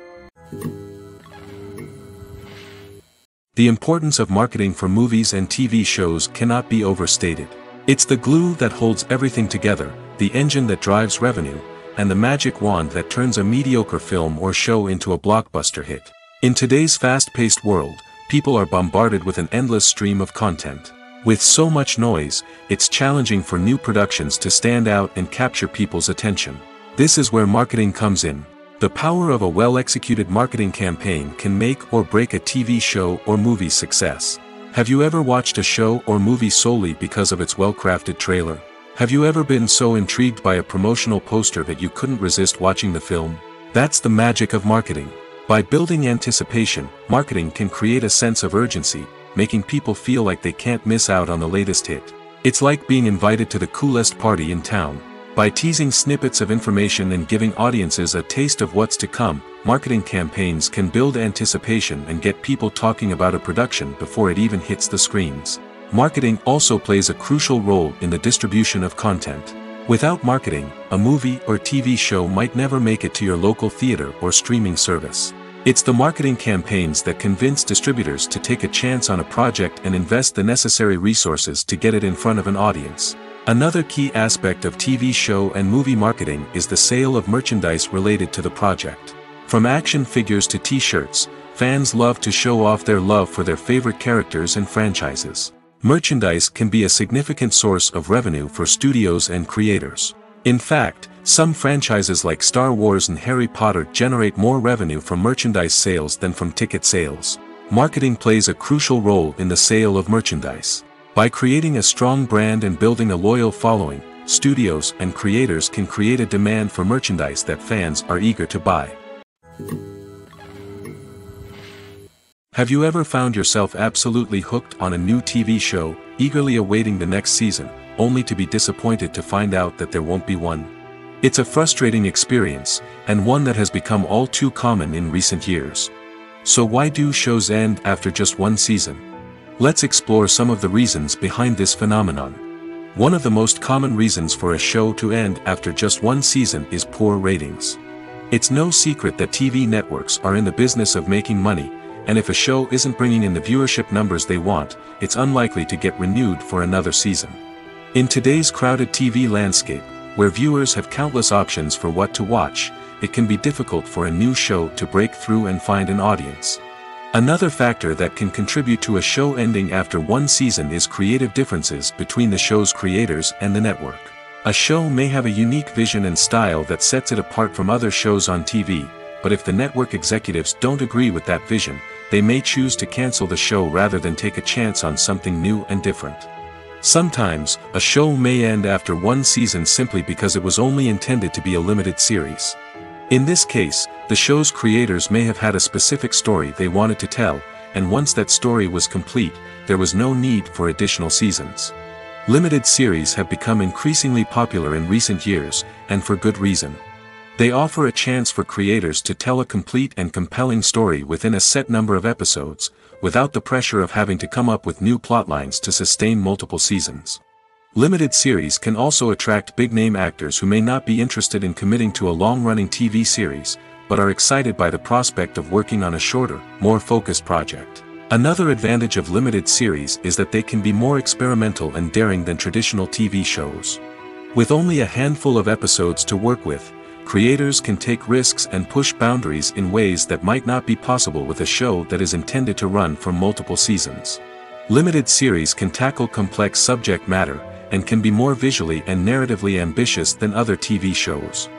The importance of marketing for movies and TV shows cannot be overstated. It's the glue that holds everything together, the engine that drives revenue, and the magic wand that turns a mediocre film or show into a blockbuster hit. In today's fast-paced world, people are bombarded with an endless stream of content. With so much noise, it's challenging for new productions to stand out and capture people's attention. This is where marketing comes in. The power of a well-executed marketing campaign can make or break a TV show or movie's success. Have you ever watched a show or movie solely because of its well-crafted trailer? Have you ever been so intrigued by a promotional poster that you couldn't resist watching the film? That's the magic of marketing. By building anticipation, marketing can create a sense of urgency, making people feel like they can't miss out on the latest hit. It's like being invited to the coolest party in town. By teasing snippets of information and giving audiences a taste of what's to come, marketing campaigns can build anticipation and get people talking about a production before it even hits the screens. Marketing also plays a crucial role in the distribution of content. Without marketing, a movie or TV show might never make it to your local theater or streaming service. It's the marketing campaigns that convince distributors to take a chance on a project and invest the necessary resources to get it in front of an audience. Another key aspect of TV show and movie marketing is the sale of merchandise related to the project. From action figures to t-shirts, fans love to show off their love for their favorite characters and franchises. Merchandise can be a significant source of revenue for studios and creators. In fact, some franchises like Star Wars and Harry Potter generate more revenue from merchandise sales than from ticket sales. Marketing plays a crucial role in the sale of merchandise. By creating a strong brand and building a loyal following, studios and creators can create a demand for merchandise that fans are eager to buy. Have you ever found yourself absolutely hooked on a new TV show, eagerly awaiting the next season, only to be disappointed to find out that there won't be one? It's a frustrating experience, and one that has become all too common in recent years. So why do shows end after just one season? Let's explore some of the reasons behind this phenomenon. One of the most common reasons for a show to end after just one season is poor ratings. It's no secret that TV networks are in the business of making money, and if a show isn't bringing in the viewership numbers they want, it's unlikely to get renewed for another season. In today's crowded TV landscape, where viewers have countless options for what to watch, it can be difficult for a new show to break through and find an audience. Another factor that can contribute to a show ending after one season is creative differences between the show's creators and the network. A show may have a unique vision and style that sets it apart from other shows on TV, but if the network executives don't agree with that vision, they may choose to cancel the show rather than take a chance on something new and different. Sometimes, a show may end after one season simply because it was only intended to be a limited series. In this case, the show's creators may have had a specific story they wanted to tell, and once that story was complete, there was no need for additional seasons. Limited series have become increasingly popular in recent years, and for good reason. They offer a chance for creators to tell a complete and compelling story within a set number of episodes, without the pressure of having to come up with new plotlines to sustain multiple seasons. Limited series can also attract big-name actors who may not be interested in committing to a long-running TV series, but are excited by the prospect of working on a shorter, more focused project. Another advantage of limited series is that they can be more experimental and daring than traditional TV shows. With only a handful of episodes to work with, creators can take risks and push boundaries in ways that might not be possible with a show that is intended to run for multiple seasons. Limited series can tackle complex subject matter, and can be more visually and narratively ambitious than other TV shows.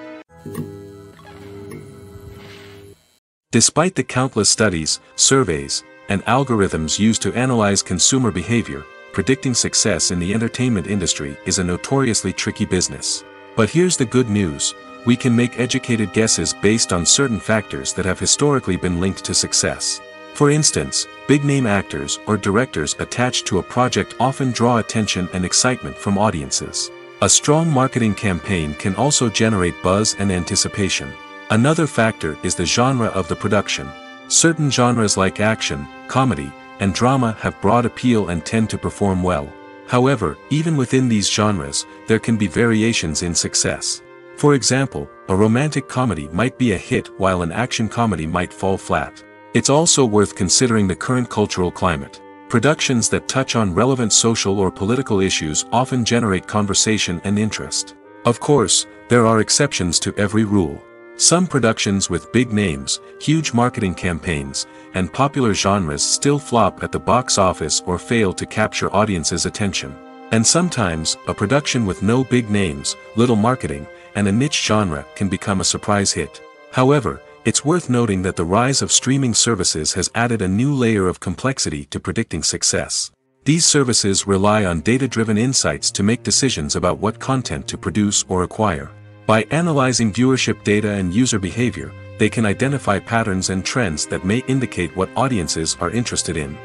Despite the countless studies, surveys, and algorithms used to analyze consumer behavior, predicting success in the entertainment industry is a notoriously tricky business. But here's the good news: we can make educated guesses based on certain factors that have historically been linked to success. For instance, big-name actors or directors attached to a project often draw attention and excitement from audiences. A strong marketing campaign can also generate buzz and anticipation. Another factor is the genre of the production. Certain genres like action, comedy, and drama have broad appeal and tend to perform well. However, even within these genres, there can be variations in success. For example, a romantic comedy might be a hit while an action comedy might fall flat. It's also worth considering the current cultural climate. Productions that touch on relevant social or political issues often generate conversation and interest. Of course, there are exceptions to every rule. Some productions with big names, huge marketing campaigns, and popular genres still flop at the box office or fail to capture audiences' attention. And sometimes, a production with no big names, little marketing, and a niche genre can become a surprise hit. However, it's worth noting that the rise of streaming services has added a new layer of complexity to predicting success. These services rely on data-driven insights to make decisions about what content to produce or acquire. By analyzing viewership data and user behavior, they can identify patterns and trends that may indicate what audiences are interested in.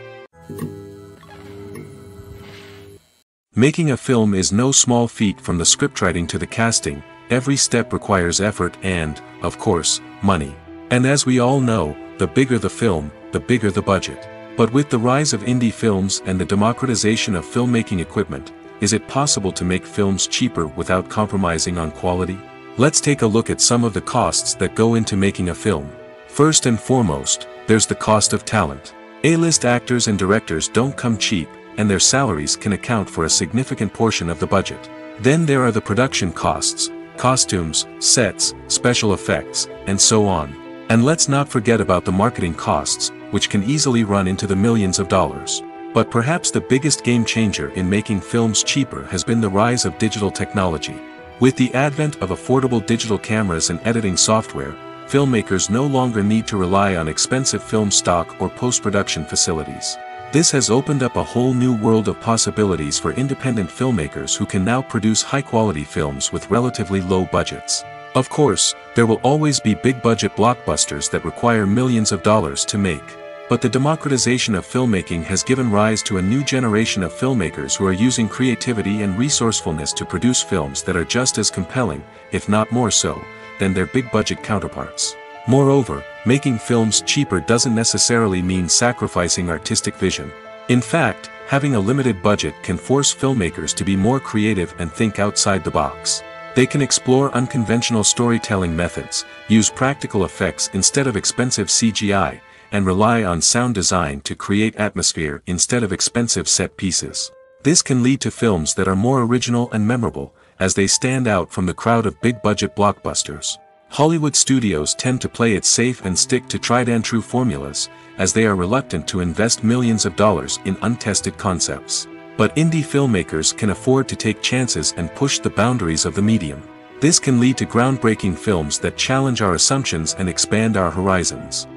Making a film is no small feat. From the scriptwriting to the casting, every step requires effort and, of course, money. And as we all know, the bigger the film, the bigger the budget. But with the rise of indie films and the democratization of filmmaking equipment, is it possible to make films cheaper without compromising on quality? Let's take a look at some of the costs that go into making a film. First and foremost, there's the cost of talent. A-list actors and directors don't come cheap, and their salaries can account for a significant portion of the budget. Then there are the production costs, costumes, sets, special effects, and so on. And let's not forget about the marketing costs, which can easily run into the millions of dollars. But perhaps the biggest game changer in making films cheaper has been the rise of digital technology. With the advent of affordable digital cameras and editing software, filmmakers no longer need to rely on expensive film stock or post-production facilities. This has opened up a whole new world of possibilities for independent filmmakers who can now produce high-quality films with relatively low budgets. Of course, there will always be big-budget blockbusters that require millions of dollars to make. But the democratization of filmmaking has given rise to a new generation of filmmakers who are using creativity and resourcefulness to produce films that are just as compelling, if not more so, than their big-budget counterparts. Moreover, making films cheaper doesn't necessarily mean sacrificing artistic vision. In fact, having a limited budget can force filmmakers to be more creative and think outside the box. They can explore unconventional storytelling methods, use practical effects instead of expensive CGI, and rely on sound design to create atmosphere instead of expensive set pieces. This can lead to films that are more original and memorable, as they stand out from the crowd of big-budget blockbusters. Hollywood studios tend to play it safe and stick to tried-and-true formulas, as they are reluctant to invest millions of dollars in untested concepts. But indie filmmakers can afford to take chances and push the boundaries of the medium. This can lead to groundbreaking films that challenge our assumptions and expand our horizons.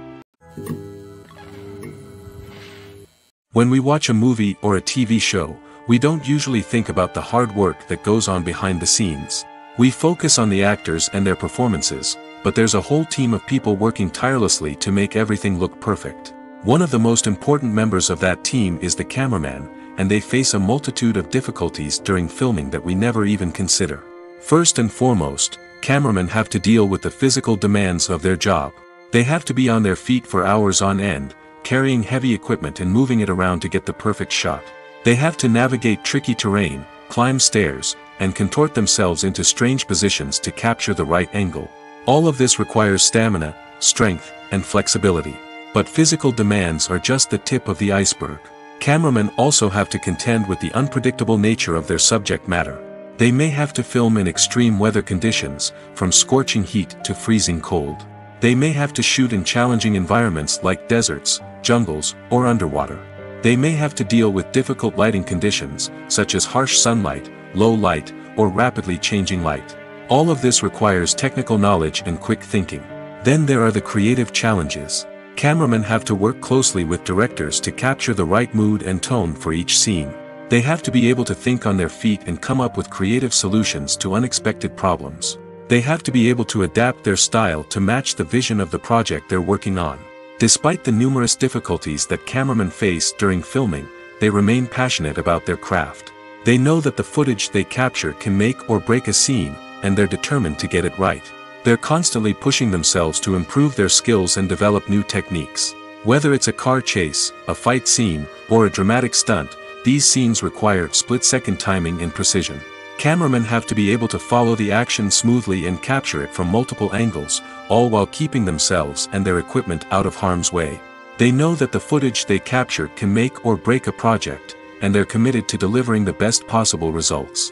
When we watch a movie or a TV show, we don't usually think about the hard work that goes on behind the scenes. We focus on the actors and their performances, but there's a whole team of people working tirelessly to make everything look perfect. One of the most important members of that team is the cameraman, and they face a multitude of difficulties during filming that we never even consider. First and foremost, cameramen have to deal with the physical demands of their job. They have to be on their feet for hours on end, carrying heavy equipment and moving it around to get the perfect shot. They have to navigate tricky terrain, climb stairs, and contort themselves into strange positions to capture the right angle. All of this requires stamina, strength, and flexibility. But physical demands are just the tip of the iceberg. Cameramen also have to contend with the unpredictable nature of their subject matter. They may have to film in extreme weather conditions, from scorching heat to freezing cold. They may have to shoot in challenging environments like deserts, jungles, or underwater. They may have to deal with difficult lighting conditions, such as harsh sunlight, low light, or rapidly changing light. All of this requires technical knowledge and quick thinking. Then there are the creative challenges. Cameramen have to work closely with directors to capture the right mood and tone for each scene. They have to be able to think on their feet and come up with creative solutions to unexpected problems. They have to be able to adapt their style to match the vision of the project they're working on. Despite the numerous difficulties that cameramen face during filming, they remain passionate about their craft. They know that the footage they capture can make or break a scene, and they're determined to get it right. They're constantly pushing themselves to improve their skills and develop new techniques. Whether it's a car chase, a fight scene, or a dramatic stunt, these scenes require split-second timing and precision. Cameramen have to be able to follow the action smoothly and capture it from multiple angles, all while keeping themselves and their equipment out of harm's way. They know that the footage they capture can make or break a project, and they're committed to delivering the best possible results.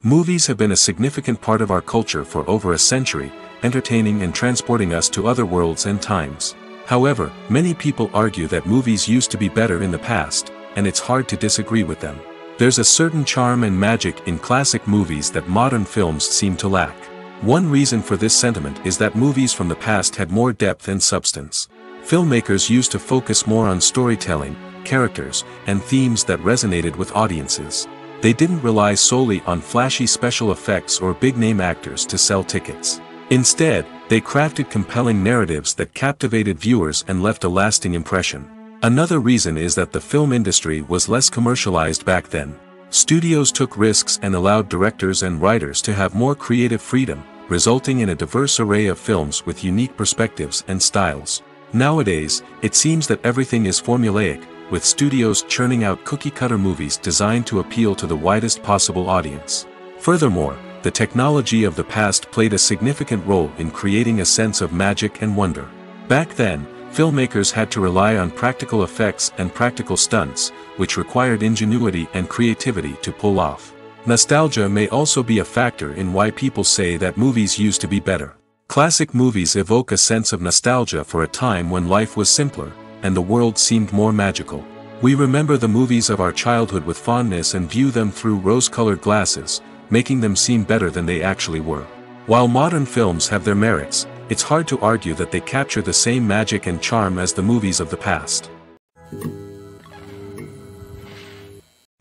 Movies have been a significant part of our culture for over a century, entertaining and transporting us to other worlds and times. However, many people argue that movies used to be better in the past, and it's hard to disagree with them. There's a certain charm and magic in classic movies that modern films seem to lack. One reason for this sentiment is that movies from the past had more depth and substance. Filmmakers used to focus more on storytelling, characters, and themes that resonated with audiences. They didn't rely solely on flashy special effects or big-name actors to sell tickets. Instead, they crafted compelling narratives that captivated viewers and left a lasting impression. Another reason is that the film industry was less commercialized back then. Studios took risks and allowed directors and writers to have more creative freedom, resulting in a diverse array of films with unique perspectives and styles. Nowadays, it seems that everything is formulaic, with studios churning out cookie-cutter movies designed to appeal to the widest possible audience. Furthermore, the technology of the past played a significant role in creating a sense of magic and wonder. Back then, filmmakers had to rely on practical effects and practical stunts, which required ingenuity and creativity to pull off. Nostalgia may also be a factor in why people say that movies used to be better. Classic movies evoke a sense of nostalgia for a time when life was simpler, and the world seemed more magical. We remember the movies of our childhood with fondness and view them through rose-colored glasses, making them seem better than they actually were. While modern films have their merits, it's hard to argue that they capture the same magic and charm as the movies of the past.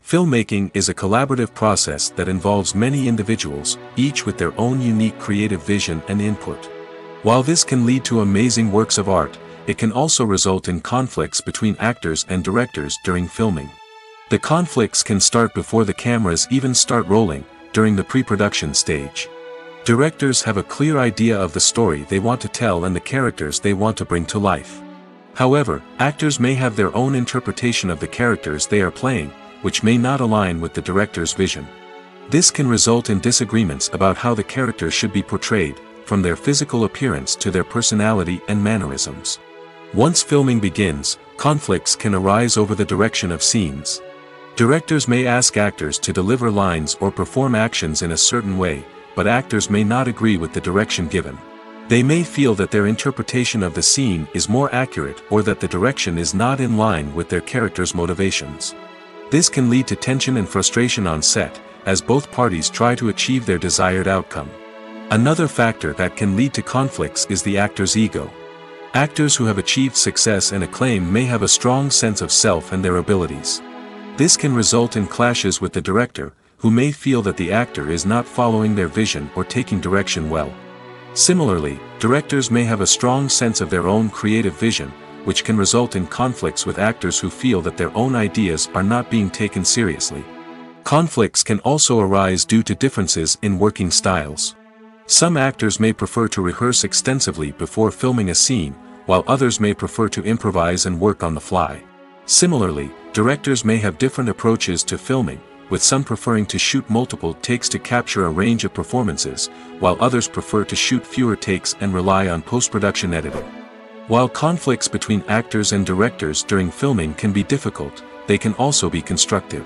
Filmmaking is a collaborative process that involves many individuals, each with their own unique creative vision and input. While this can lead to amazing works of art, it can also result in conflicts between actors and directors during filming. The conflicts can start before the cameras even start rolling, during the pre-production stage. Directors have a clear idea of the story they want to tell and the characters they want to bring to life. However, actors may have their own interpretation of the characters they are playing, which may not align with the director's vision. This can result in disagreements about how the characters should be portrayed, from their physical appearance to their personality and mannerisms. Once filming begins, conflicts can arise over the direction of scenes. Directors may ask actors to deliver lines or perform actions in a certain way, but actors may not agree with the direction given. They may feel that their interpretation of the scene is more accurate or that the direction is not in line with their character's motivations. This can lead to tension and frustration on set, as both parties try to achieve their desired outcome. Another factor that can lead to conflicts is the actor's ego. Actors who have achieved success and acclaim may have a strong sense of self and their abilities. This can result in clashes with the director, who may feel that the actor is not following their vision or taking direction well. Similarly, directors may have a strong sense of their own creative vision, which can result in conflicts with actors who feel that their own ideas are not being taken seriously. Conflicts can also arise due to differences in working styles. Some actors may prefer to rehearse extensively before filming a scene, while others may prefer to improvise and work on the fly. Similarly, directors may have different approaches to filming, with some preferring to shoot multiple takes to capture a range of performances, while others prefer to shoot fewer takes and rely on post-production editing. While conflicts between actors and directors during filming can be difficult, they can also be constructive.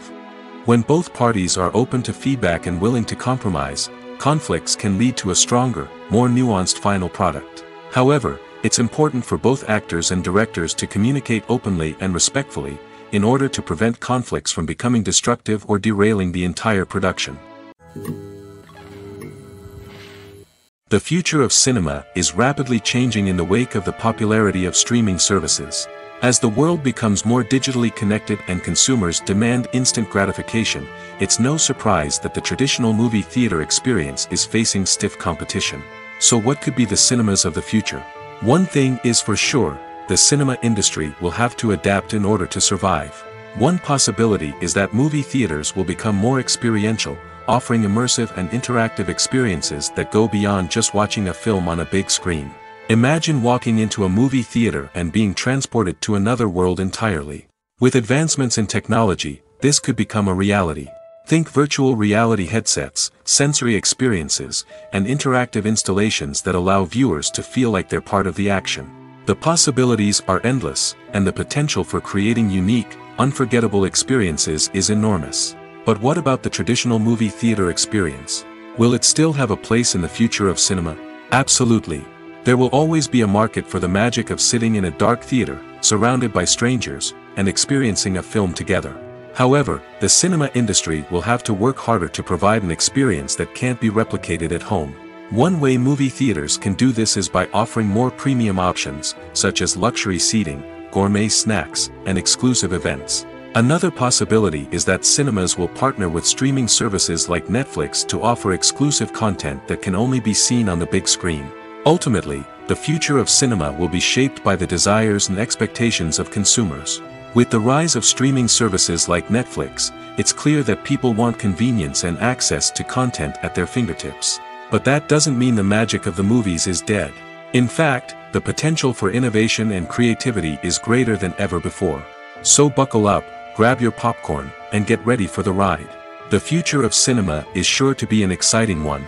When both parties are open to feedback and willing to compromise, conflicts can lead to a stronger, more nuanced final product. However, it's important for both actors and directors to communicate openly and respectfully, in order to prevent conflicts from becoming destructive or derailing the entire production. The future of cinema is rapidly changing in the wake of the popularity of streaming services. As the world becomes more digitally connected and consumers demand instant gratification, it's no surprise that the traditional movie theater experience is facing stiff competition. So what could be the cinemas of the future? One thing is for sure, the cinema industry will have to adapt in order to survive. One possibility is that movie theaters will become more experiential, offering immersive and interactive experiences that go beyond just watching a film on a big screen. Imagine walking into a movie theater and being transported to another world entirely. With advancements in technology, this could become a reality. Think virtual reality headsets, sensory experiences, and interactive installations that allow viewers to feel like they're part of the action. The possibilities are endless, and the potential for creating unique, unforgettable experiences is enormous. But what about the traditional movie theater experience? Will it still have a place in the future of cinema? Absolutely. There will always be a market for the magic of sitting in a dark theater, surrounded by strangers, and experiencing a film together. However, the cinema industry will have to work harder to provide an experience that can't be replicated at home. One way movie theaters can do this is by offering more premium options, such as luxury seating, gourmet snacks, and exclusive events. Another possibility is that cinemas will partner with streaming services like Netflix to offer exclusive content that can only be seen on the big screen. Ultimately, the future of cinema will be shaped by the desires and expectations of consumers. With the rise of streaming services like Netflix, it's clear that people want convenience and access to content at their fingertips. But that doesn't mean the magic of the movies is dead. In fact, the potential for innovation and creativity is greater than ever before. So buckle up, grab your popcorn, and get ready for the ride. The future of cinema is sure to be an exciting one.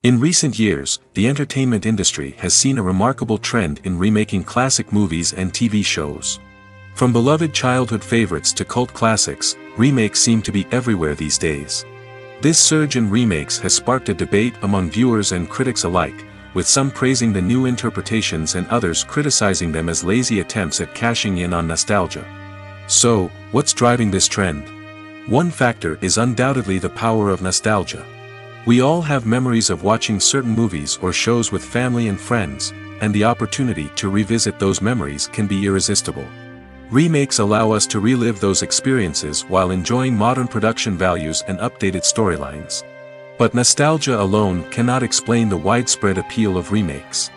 In recent years, the entertainment industry has seen a remarkable trend in remaking classic movies and TV shows. From beloved childhood favorites to cult classics, remakes seem to be everywhere these days. This surge in remakes has sparked a debate among viewers and critics alike, with some praising the new interpretations and others criticizing them as lazy attempts at cashing in on nostalgia. So, what's driving this trend? One factor is undoubtedly the power of nostalgia. We all have memories of watching certain movies or shows with family and friends, and the opportunity to revisit those memories can be irresistible. Remakes allow us to relive those experiences while enjoying modern production values and updated storylines. But nostalgia alone cannot explain the widespread appeal of remakes.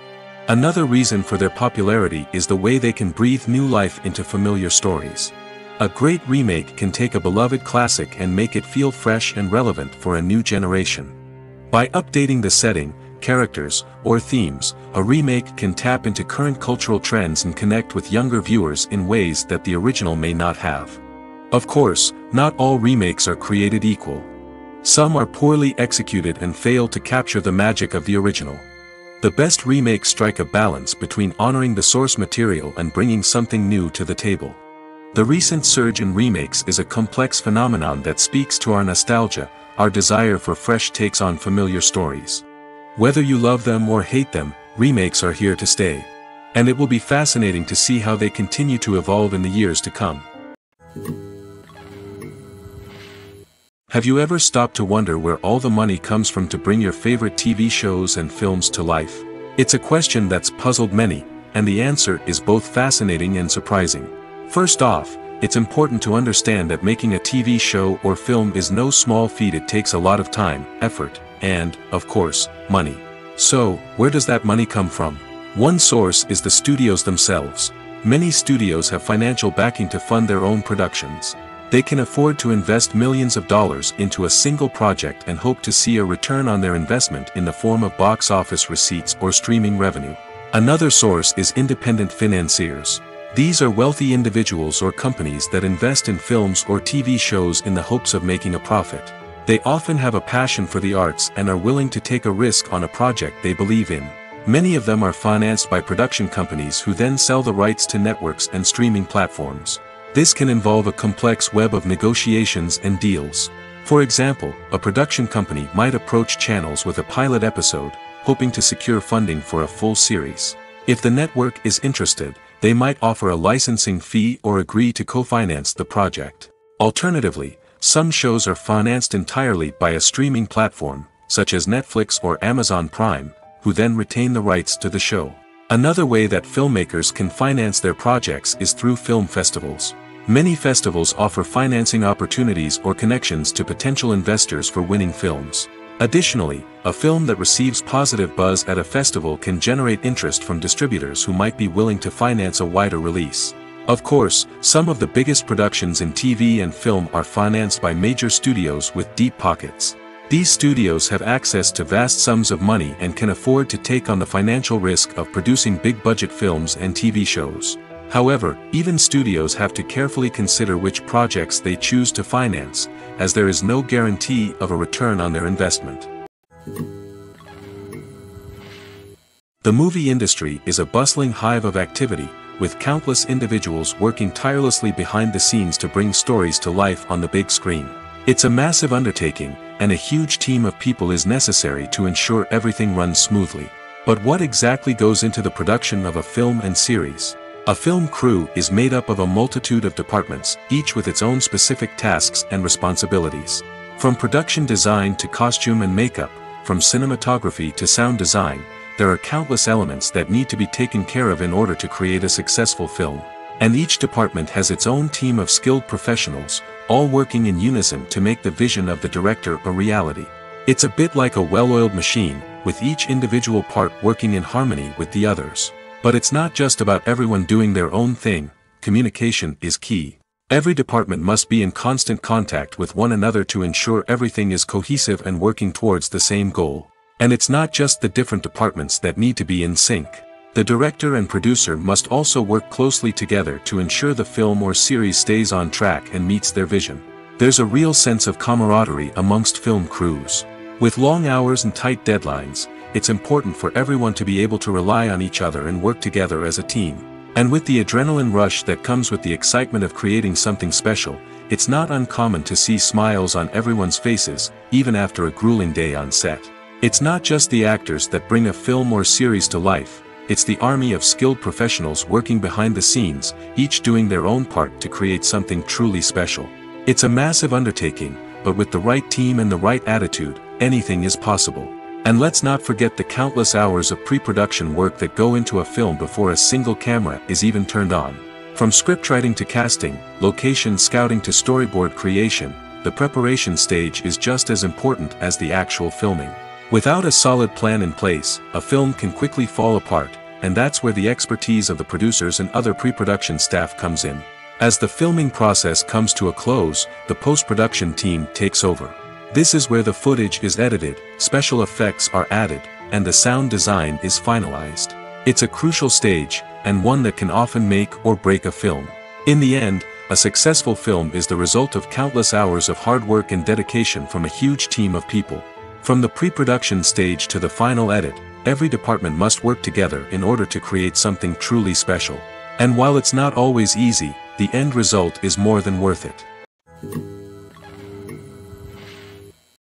Another reason for their popularity is the way they can breathe new life into familiar stories. A great remake can take a beloved classic and make it feel fresh and relevant for a new generation. By updating the setting, characters, or themes, a remake can tap into current cultural trends and connect with younger viewers in ways that the original may not have. Of course, not all remakes are created equal. Some are poorly executed and fail to capture the magic of the original. The best remakes strike a balance between honoring the source material and bringing something new to the table. The recent surge in remakes is a complex phenomenon that speaks to our nostalgia, our desire for fresh takes on familiar stories. Whether you love them or hate them, remakes are here to stay. And it will be fascinating to see how they continue to evolve in the years to come. Have you ever stopped to wonder where all the money comes from to bring your favorite TV shows and films to life? It's a question that's puzzled many, and the answer is both fascinating and surprising. First off, it's important to understand that making a TV show or film is no small feat. It takes a lot of time, effort, and, of course, money. So, where does that money come from? One source is the studios themselves. Many studios have financial backing to fund their own productions. They can afford to invest millions of dollars into a single project and hope to see a return on their investment in the form of box office receipts or streaming revenue. Another source is independent financiers. These are wealthy individuals or companies that invest in films or TV shows in the hopes of making a profit. They often have a passion for the arts and are willing to take a risk on a project they believe in. Many of them are financed by production companies who then sell the rights to networks and streaming platforms. This can involve a complex web of negotiations and deals. For example, a production company might approach channels with a pilot episode, hoping to secure funding for a full series. If the network is interested, they might offer a licensing fee or agree to co-finance the project. Alternatively, some shows are financed entirely by a streaming platform, such as Netflix or Amazon Prime, who then retain the rights to the show. Another way that filmmakers can finance their projects is through film festivals. Many festivals offer financing opportunities or connections to potential investors for winning films. Additionally, a film that receives positive buzz at a festival can generate interest from distributors who might be willing to finance a wider release. Of course, some of the biggest productions in TV and film are financed by major studios with deep pockets. These studios have access to vast sums of money and can afford to take on the financial risk of producing big-budget films and TV shows. However, even studios have to carefully consider which projects they choose to finance, as there is no guarantee of a return on their investment. The movie industry is a bustling hive of activity, with countless individuals working tirelessly behind the scenes to bring stories to life on the big screen. It's a massive undertaking, and a huge team of people is necessary to ensure everything runs smoothly. But what exactly goes into the production of a film and series? A film crew is made up of a multitude of departments, each with its own specific tasks and responsibilities. From production design to costume and makeup, from cinematography to sound design, there are countless elements that need to be taken care of in order to create a successful film. And each department has its own team of skilled professionals, all working in unison to make the vision of the director a reality. It's a bit like a well-oiled machine, with each individual part working in harmony with the others. But it's not just about everyone doing their own thing. Communication is key. Every department must be in constant contact with one another to ensure everything is cohesive and working towards the same goal. And it's not just the different departments that need to be in sync. The director and producer must also work closely together to ensure the film or series stays on track and meets their vision. There's a real sense of camaraderie amongst film crews. With long hours and tight deadlines, it's important for everyone to be able to rely on each other and work together as a team. And with the adrenaline rush that comes with the excitement of creating something special, it's not uncommon to see smiles on everyone's faces, even after a grueling day on set. It's not just the actors that bring a film or series to life, it's the army of skilled professionals working behind the scenes, each doing their own part to create something truly special. It's a massive undertaking, but with the right team and the right attitude, anything is possible. And let's not forget the countless hours of pre-production work that go into a film before a single camera is even turned on. From scriptwriting to casting, location scouting to storyboard creation, the preparation stage is just as important as the actual filming. Without a solid plan in place, a film can quickly fall apart, and that's where the expertise of the producers and other pre-production staff comes in. As the filming process comes to a close, the post-production team takes over. This is where the footage is edited, special effects are added, and the sound design is finalized. It's a crucial stage, and one that can often make or break a film. In the end, a successful film is the result of countless hours of hard work and dedication from a huge team of people. From the pre-production stage to the final edit, every department must work together in order to create something truly special. And while it's not always easy, the end result is more than worth it.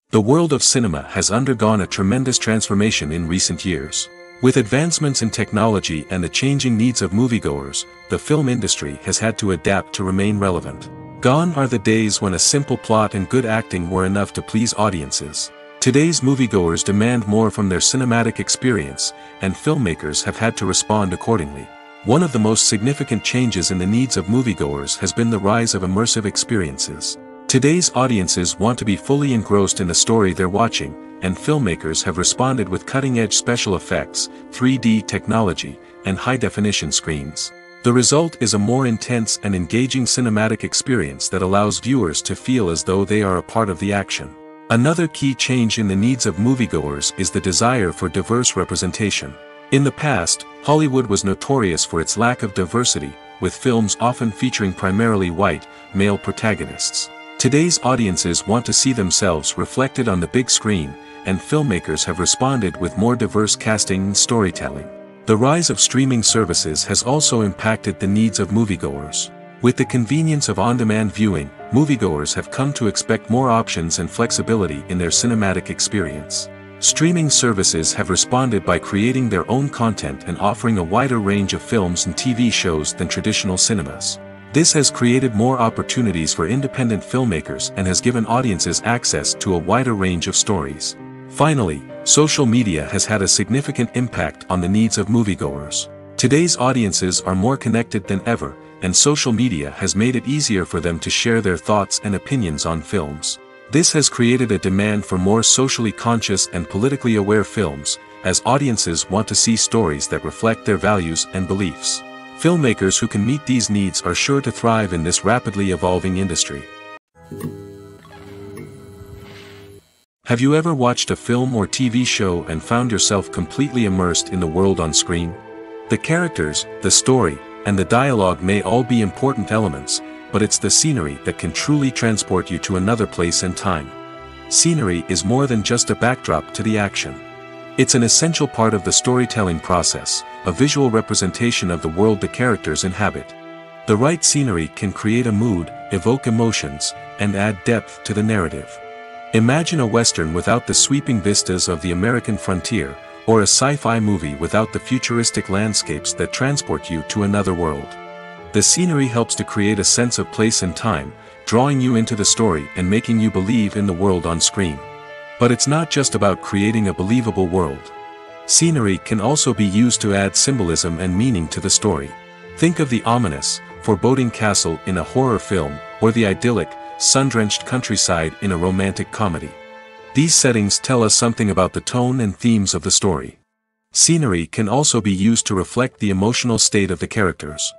The world of cinema has undergone a tremendous transformation in recent years. With advancements in technology and the changing needs of moviegoers, the film industry has had to adapt to remain relevant. Gone are the days when a simple plot and good acting were enough to please audiences. Today's moviegoers demand more from their cinematic experience, and filmmakers have had to respond accordingly. One of the most significant changes in the needs of moviegoers has been the rise of immersive experiences. Today's audiences want to be fully engrossed in the story they're watching, and filmmakers have responded with cutting-edge special effects, 3D technology, and high-definition screens. The result is a more intense and engaging cinematic experience that allows viewers to feel as though they are a part of the action. Another key change in the needs of moviegoers is the desire for diverse representation. In the past, Hollywood was notorious for its lack of diversity, with films often featuring primarily white, male protagonists. Today's audiences want to see themselves reflected on the big screen, and filmmakers have responded with more diverse casting and storytelling. The rise of streaming services has also impacted the needs of moviegoers. With the convenience of on-demand viewing, moviegoers have come to expect more options and flexibility in their cinematic experience. Streaming services have responded by creating their own content and offering a wider range of films and TV shows than traditional cinemas. This has created more opportunities for independent filmmakers and has given audiences access to a wider range of stories. Finally, social media has had a significant impact on the needs of moviegoers. Today's audiences are more connected than ever, and social media has made it easier for them to share their thoughts and opinions on films. This has created a demand for more socially conscious and politically aware films, as audiences want to see stories that reflect their values and beliefs. Filmmakers who can meet these needs are sure to thrive in this rapidly evolving industry. Have you ever watched a film or TV show and found yourself completely immersed in the world on screen? The characters, the story, and the dialogue may all be important elements, but it's the scenery that can truly transport you to another place and time. Scenery is more than just a backdrop to the action. It's an essential part of the storytelling process, a visual representation of the world the characters inhabit. The right scenery can create a mood, evoke emotions, and add depth to the narrative. Imagine a Western without the sweeping vistas of the American frontier, or a sci-fi movie without the futuristic landscapes that transport you to another world. The scenery helps to create a sense of place and time, drawing you into the story and making you believe in the world on screen. But it's not just about creating a believable world. Scenery can also be used to add symbolism and meaning to the story. Think of the ominous, foreboding castle in a horror film, or the idyllic, sun-drenched countryside in a romantic comedy. These settings tell us something about the tone and themes of the story. Scenery can also be used to reflect the emotional state of the characters.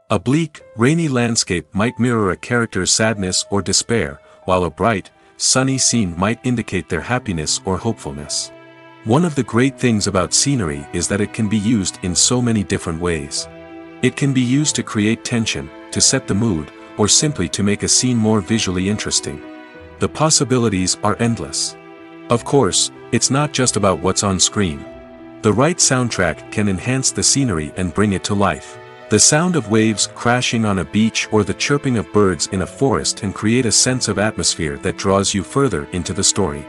A bleak, rainy landscape might mirror a character's sadness or despair, while a bright, sunny scene might indicate their happiness or hopefulness. One of the great things about scenery is that it can be used in so many different ways. It can be used to create tension, to set the mood, or simply to make a scene more visually interesting. The possibilities are endless. Of course, it's not just about what's on screen. The right soundtrack can enhance the scenery and bring it to life. The sound of waves crashing on a beach or the chirping of birds in a forest can create a sense of atmosphere that draws you further into the story.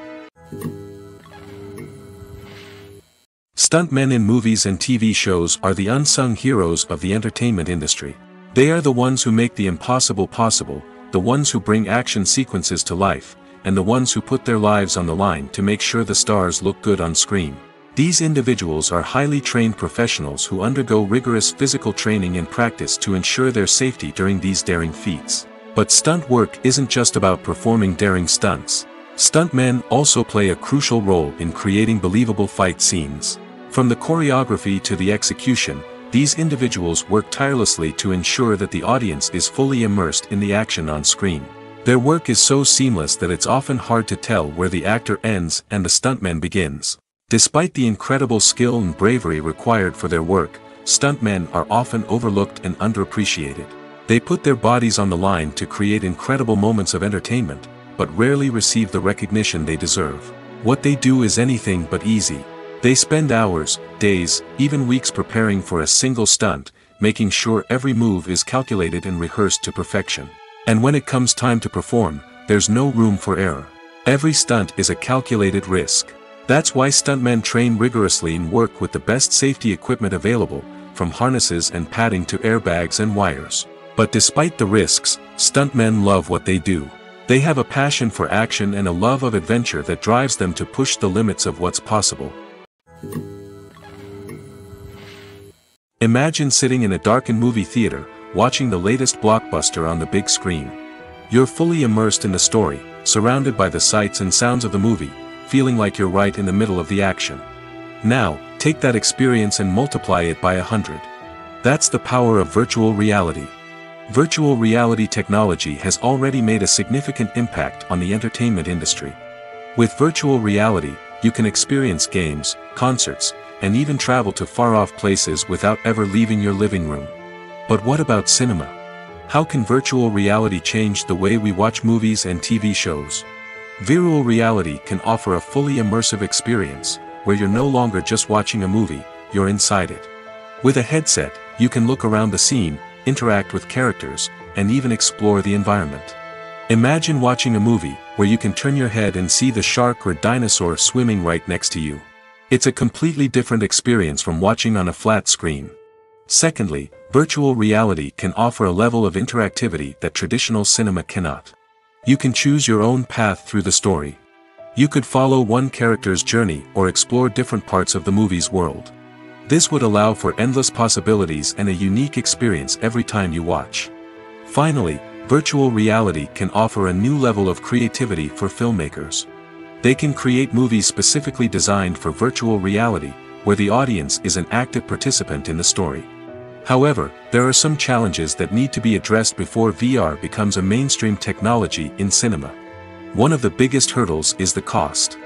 Stuntmen in movies and TV shows are the unsung heroes of the entertainment industry. They are the ones who make the impossible possible, the ones who bring action sequences to life, and the ones who put their lives on the line to make sure the stars look good on screen. These individuals are highly trained professionals who undergo rigorous physical training and practice to ensure their safety during these daring feats. But stunt work isn't just about performing daring stunts. Stuntmen also play a crucial role in creating believable fight scenes. From the choreography to the execution, these individuals work tirelessly to ensure that the audience is fully immersed in the action on screen. Their work is so seamless that it's often hard to tell where the actor ends and the stuntman begins. Despite the incredible skill and bravery required for their work, stuntmen are often overlooked and underappreciated. They put their bodies on the line to create incredible moments of entertainment, but rarely receive the recognition they deserve. What they do is anything but easy. They spend hours, days, even weeks preparing for a single stunt, making sure every move is calculated and rehearsed to perfection. And when it comes time to perform, there's no room for error. Every stunt is a calculated risk. That's why stuntmen train rigorously and work with the best safety equipment available, from harnesses and padding to airbags and wires. But despite the risks, stuntmen love what they do. They have a passion for action and a love of adventure that drives them to push the limits of what's possible. Imagine sitting in a darkened movie theater, watching the latest blockbuster on the big screen. You're fully immersed in the story, surrounded by the sights and sounds of the movie, feeling like you're right in the middle of the action. Now, take that experience and multiply it by 100. That's the power of virtual reality. Virtual reality technology has already made a significant impact on the entertainment industry. With virtual reality, you can experience games, concerts, and even travel to far-off places without ever leaving your living room. But what about cinema? How can virtual reality change the way we watch movies and TV shows? Virtual reality can offer a fully immersive experience, where you're no longer just watching a movie, you're inside it. With a headset, you can look around the scene, interact with characters, and even explore the environment. Imagine watching a movie, where you can turn your head and see the shark or dinosaur swimming right next to you. It's a completely different experience from watching on a flat screen. Secondly, virtual reality can offer a level of interactivity that traditional cinema cannot. You can choose your own path through the story. You could follow one character's journey or explore different parts of the movie's world. This would allow for endless possibilities and a unique experience every time you watch. Finally, virtual reality can offer a new level of creativity for filmmakers. They can create movies specifically designed for virtual reality, where the audience is an active participant in the story. However, there are some challenges that need to be addressed before VR becomes a mainstream technology in cinema. One of the biggest hurdles is the cost.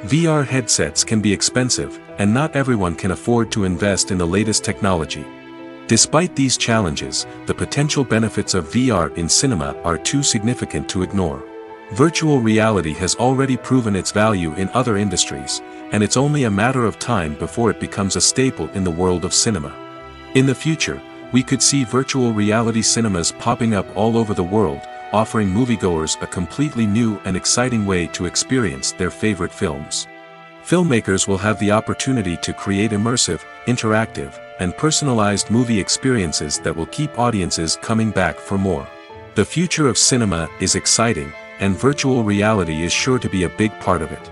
VR headsets can be expensive, and not everyone can afford to invest in the latest technology. Despite these challenges, the potential benefits of VR in cinema are too significant to ignore. Virtual reality has already proven its value in other industries, and it's only a matter of time before it becomes a staple in the world of cinema. In the future, we could see virtual reality cinemas popping up all over the world, offering moviegoers a completely new and exciting way to experience their favorite films. Filmmakers will have the opportunity to create immersive, interactive, and personalized movie experiences that will keep audiences coming back for more. The future of cinema is exciting, and virtual reality is sure to be a big part of it.